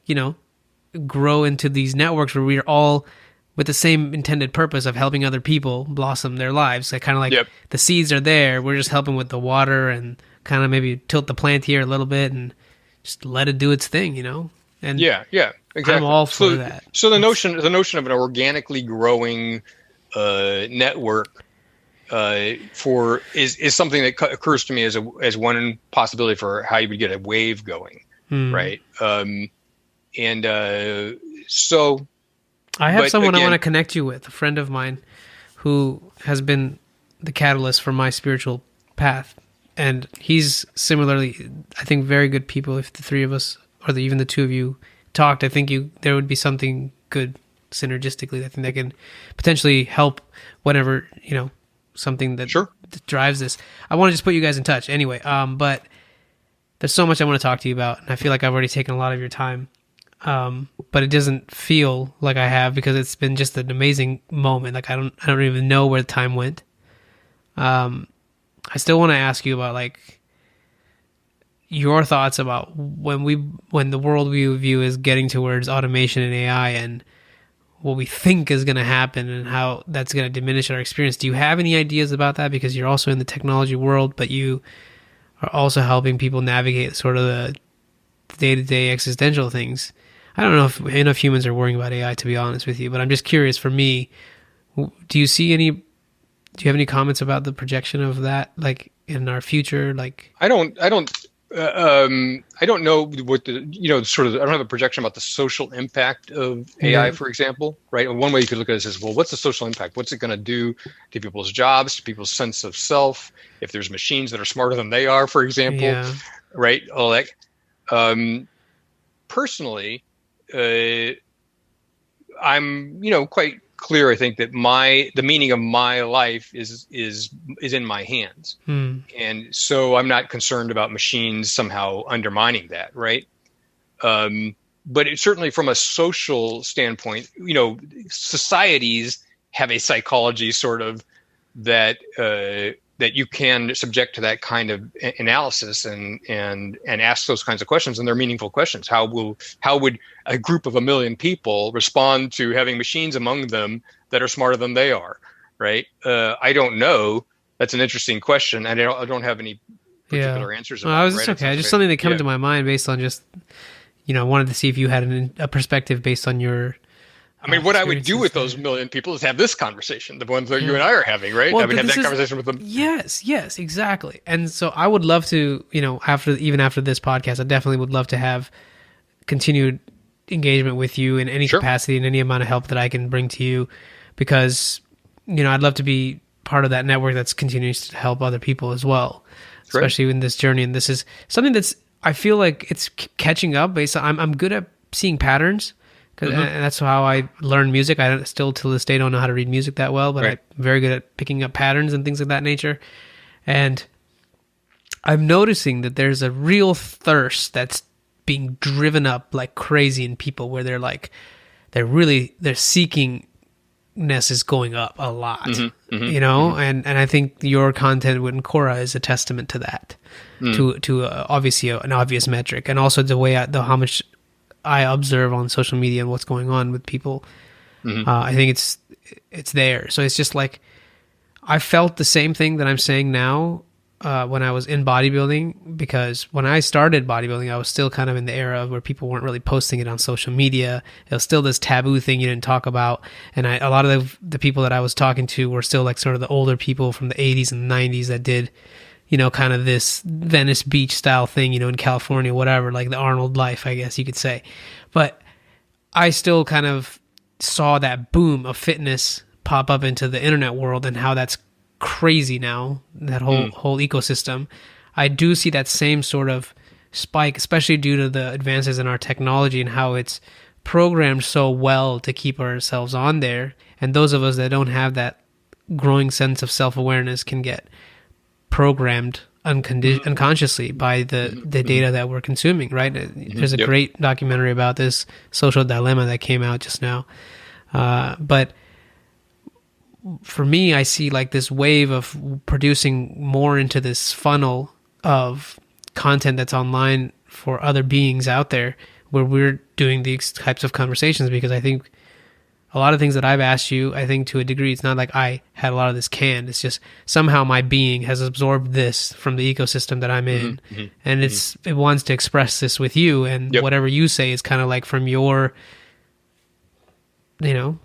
grow into these networks where we're all with the same intended purpose of helping other people blossom their lives. Like kind of like the seeds are there. We're just helping with the water and kind of maybe tilt the plant here a little bit and just let it do its thing, And exactly. I'm all for that. So the notion of an organically growing network is something that occurs to me as one possibility for how you would get a wave going, right? And so I have someone again, I want to connect you with, a friend of mine who has been the catalyst for my spiritual path. And he's similarly, I think, very good people. If the three of us, or even the two of you, talked, I think there would be something good synergistically. I think that can potentially help whatever, something that drives this. I want to just put you guys in touch anyway. But there's so much I want to talk to you about, and I feel like I've already taken a lot of your time. But it doesn't feel like I have, because it's been just an amazing moment. Like I don't even know where the time went. I still want to ask you about like your thoughts about when the world we view is getting towards automation and AI, and what we think is going to happen and how that's going to diminish our experience. Do you have any ideas about that? Because you're also in the technology world, but you are also helping people navigate sort of the day-to-day existential things. I don't know if enough humans are worrying about AI, to be honest with you, but I'm just curious. For me, do you have any comments about the projection of that, like in our future? Like, I don't know what I don't have a projection about the social impact of AI, for example, right? And one way you could look at it is, well, what's the social impact? What's it going to do to people's jobs, to people's sense of self? If there's machines that are smarter than they are, for example, right? All that. Personally, I'm, quite clear. I think that the meaning of my life is in my hands. And so I'm not concerned about machines somehow undermining that. Right. But it's certainly from a social standpoint, societies have a psychology sort of that you can subject to that kind of analysis and ask those kinds of questions, and they're meaningful questions. How would a group of 1 million people respond to having machines among them that are smarter than they are? Right? I don't know. That's an interesting question. I don't have any particular answers. Well, it's okay. Just something that came to my mind based on just, I wanted to see if you had a perspective based on your. I mean, what I would do with those 1 million people is have this conversation, the ones that you and I are having, right? Well, I would have that conversation with them. Yes, exactly. And so I would love to, after this podcast, I definitely would love to have continued engagement with you in any capacity and any amount of help that I can bring to you, because, I'd love to be part of that network that's continues to help other people as well, especially in this journey. And this is something I feel like it's catching up based on, I'm good at seeing patterns. And that's how I learn music. I still, to this day, don't know how to read music that well, but I'm very good at picking up patterns and things of that nature. And I'm noticing that there's a real thirst that's being driven up like crazy in people, where their seekingness is going up a lot, and I think your content with Quora is a testament to that, to obviously an obvious metric, and also the way how much I observe on social media and what's going on with people. I think it's there. So it's just like, I felt the same thing that I'm saying now when I was in bodybuilding, because when I started bodybuilding, I was still kind of in the era where people weren't really posting it on social media. It was still this taboo thing you didn't talk about. And a lot of the people that I was talking to were still like sort of the older people from the 80s and 90s that did, kind of this Venice Beach style thing, in California, whatever, like the Arnold life, I guess you could say. But I still kind of saw that boom of fitness pop up into the internet world, and how that's crazy now, that whole ecosystem. I do see that same sort of spike, especially due to the advances in our technology and how it's programmed so well to keep ourselves on there. And those of us that don't have that growing sense of self-awareness can get programmed unconsciously by the data that we're consuming, right? There's a great documentary about this, Social Dilemma, that came out just now. But for me, I see like this wave of producing more into this funnel of content that's online for other beings out there, where we're doing these types of conversations, because I think a lot of things that I've asked you, I think to a degree, it's not like I had a lot of this canned. It's just somehow my being has absorbed this from the ecosystem that I'm in. And it wants to express this with you. And whatever you say is kind of like from your,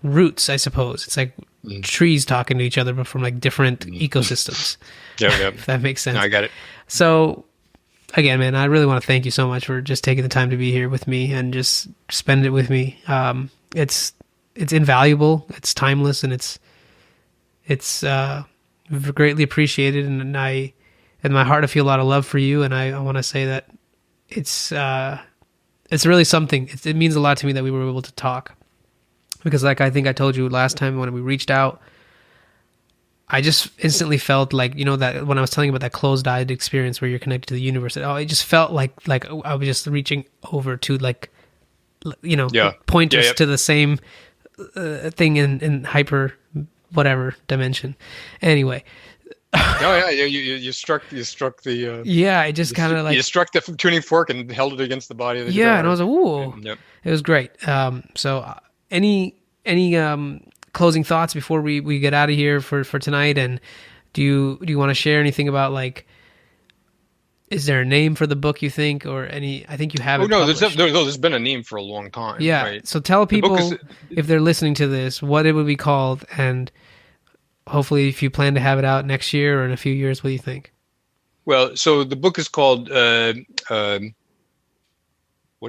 roots, I suppose. It's like trees talking to each other, but from like different ecosystems. If that makes sense. No, I got it. So again, man, I really want to thank you so much for just taking the time to be here with me and just spend it with me. It's invaluable, it's timeless, and it's greatly appreciated. And in my heart, I feel a lot of love for you. And I want to say that it's really something. It means a lot to me that we were able to talk, because like I think I told you last time when we reached out, I just instantly felt like, that when I was telling you about that closed-eyed experience where you're connected to the universe, it just felt like I was just reaching over to pointers to the same thing in hyper whatever dimension. Anyway. You struck the I just kind of you struck the tuning fork and held it against the body of the guitar. And I was like, ooh. Yep. It was great. So any closing thoughts before we get out of here for tonight? And do you want to share anything about, like, is there a name for the book, you think, or any? I think you have it. There's been a name for a long time. Yeah. Right? So tell people, if they're listening to this, what it would be called, and hopefully if you plan to have it out next year or in a few years, what do you think? Well, so the book is called, what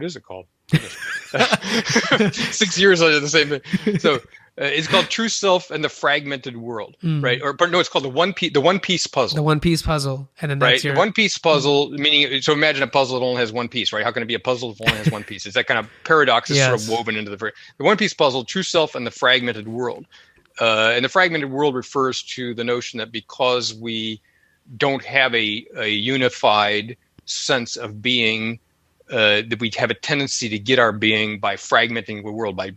is it called? 6 years later, the same thing. So it's called True Self and the Fragmented World, right? But no, it's called the One Piece Puzzle. The One Piece Puzzle, and then that's right. The One Piece Puzzle, meaning, so imagine a puzzle that only has one piece, right? How can it be a puzzle if it only has one piece? It's that kind of paradox is sort of woven into the One Piece Puzzle, True Self and the Fragmented World. And the fragmented world refers to the notion that because we don't have a unified sense of being, that we have a tendency to get our being by fragmenting the world, by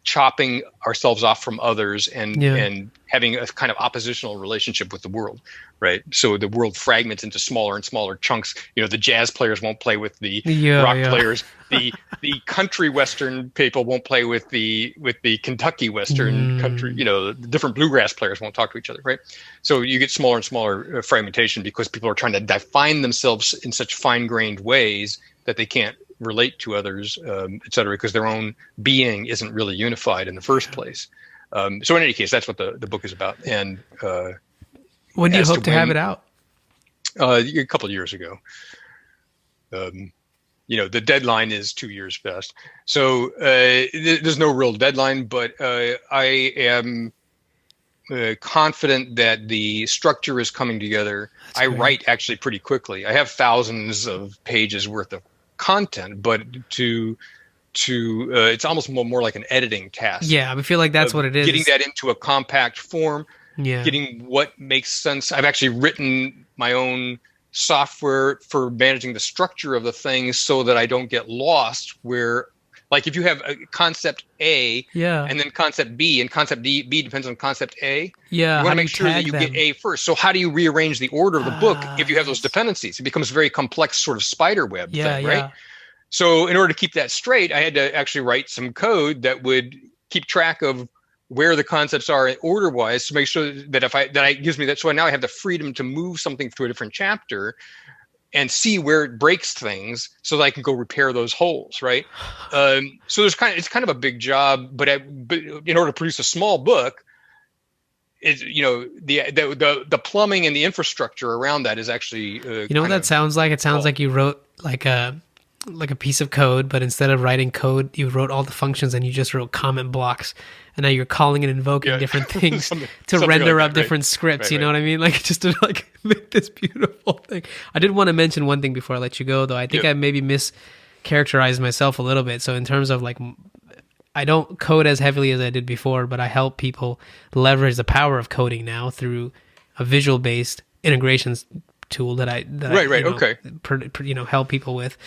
chopping ourselves off from others and having a kind of oppositional relationship with the world, right? So the world fragments into smaller and smaller chunks. The jazz players won't play with the rock players. The country western people won't play with the Kentucky western country. The different bluegrass players won't talk to each other, right? So you get smaller and smaller fragmentation because people are trying to define themselves in such fine-grained ways that they can't relate to others, et cetera, because their own being isn't really unified in the first place. So in any case, that's what the book is about. And when do you hope to have it out? A couple of years ago. The deadline is 2 years best. So there's no real deadline, but I am confident that the structure is coming together. I write actually pretty quickly. I have thousands of pages worth of content, but it's almost more like an editing task. Yeah, I feel like that's what it is. Getting that into a compact form. Yeah. Getting what makes sense. I've actually written my own software for managing the structure of the things so that I don't get lost where, like, if you have a concept A and then concept B, and concept B depends on concept A, you want to make sure that you get A first. So how do you rearrange the order of the book if you have those dependencies? It becomes a very complex sort of spider web thing, right? So in order to keep that straight, I had to actually write some code that would keep track of where the concepts are order-wise to make sure that gives me that. So now I have the freedom to move something through a different chapter and see where it breaks things so that I can go repair those holes, right? So it's kind of a big job, but in order to produce a small book, the plumbing and the infrastructure around that is actually what that sounds like? It sounds like you wrote like a piece of code, but instead of writing code, you wrote all the functions and you just wrote comment blocks. And now you're calling and invoking different things to render up different scripts. You know what I mean? Like, just to make this beautiful thing. I did want to mention one thing before I let you go, though. I think I maybe mischaracterized myself a little bit. So in terms of I don't code as heavily as I did before, but I help people leverage the power of coding now through a visual-based integrations tool that I help people with,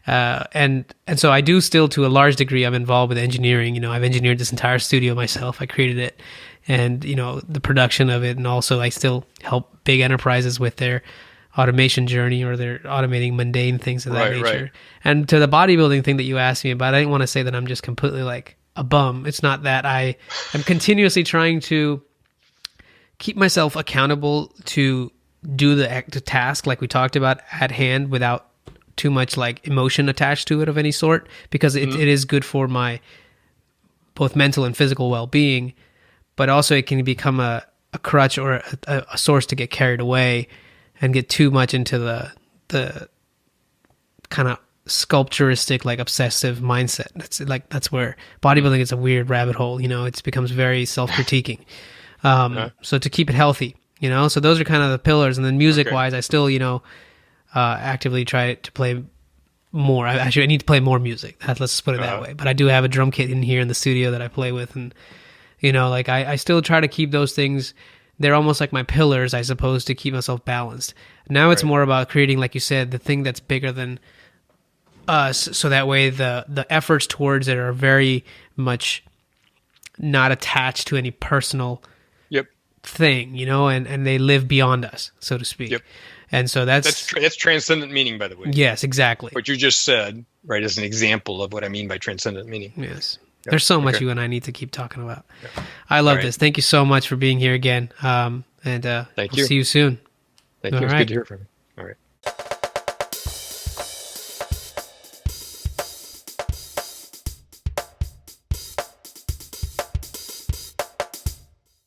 and so I do still, to a large degree, I'm involved with engineering. I've engineered this entire studio myself. I created it, and the production of it, and also I still help big enterprises with their automation journey, or they're automating mundane things of that nature. Right. And to the bodybuilding thing that you asked me about, I didn't want to say that I'm just completely like a bum. It's not that. I'm continuously trying to keep myself accountable to do the task like we talked about at hand without too much like emotion attached to it of any sort, because it is good for my both mental and physical well-being, but also it can become a crutch or a source to get carried away and get too much into the kind of sculpturistic, like obsessive mindset. That's where bodybuilding is a weird rabbit hole. It becomes very self-critiquing. So to keep it healthy, so those are kind of the pillars. And then music-wise, I still, actively try to play more. I need to play more music. Let's just put it that way. But I do have a drum kit in here in the studio that I play with, and I still try to keep those things. They're almost like my pillars, I suppose, to keep myself balanced. Now it's more about creating, like you said, the thing that's bigger than us, so that way the efforts towards it are very much not attached to any personal thing, and they live beyond us, so to speak. And so that's transcendent meaning, by the way. Yes, exactly. What you just said, right, is an example of what I mean by transcendent meaning. Yes. There's so much you and I need to keep talking about. I love this. Thank you so much for being here again. And Thank we'll you. See you soon. Thank you. It's good to hear from you. All right.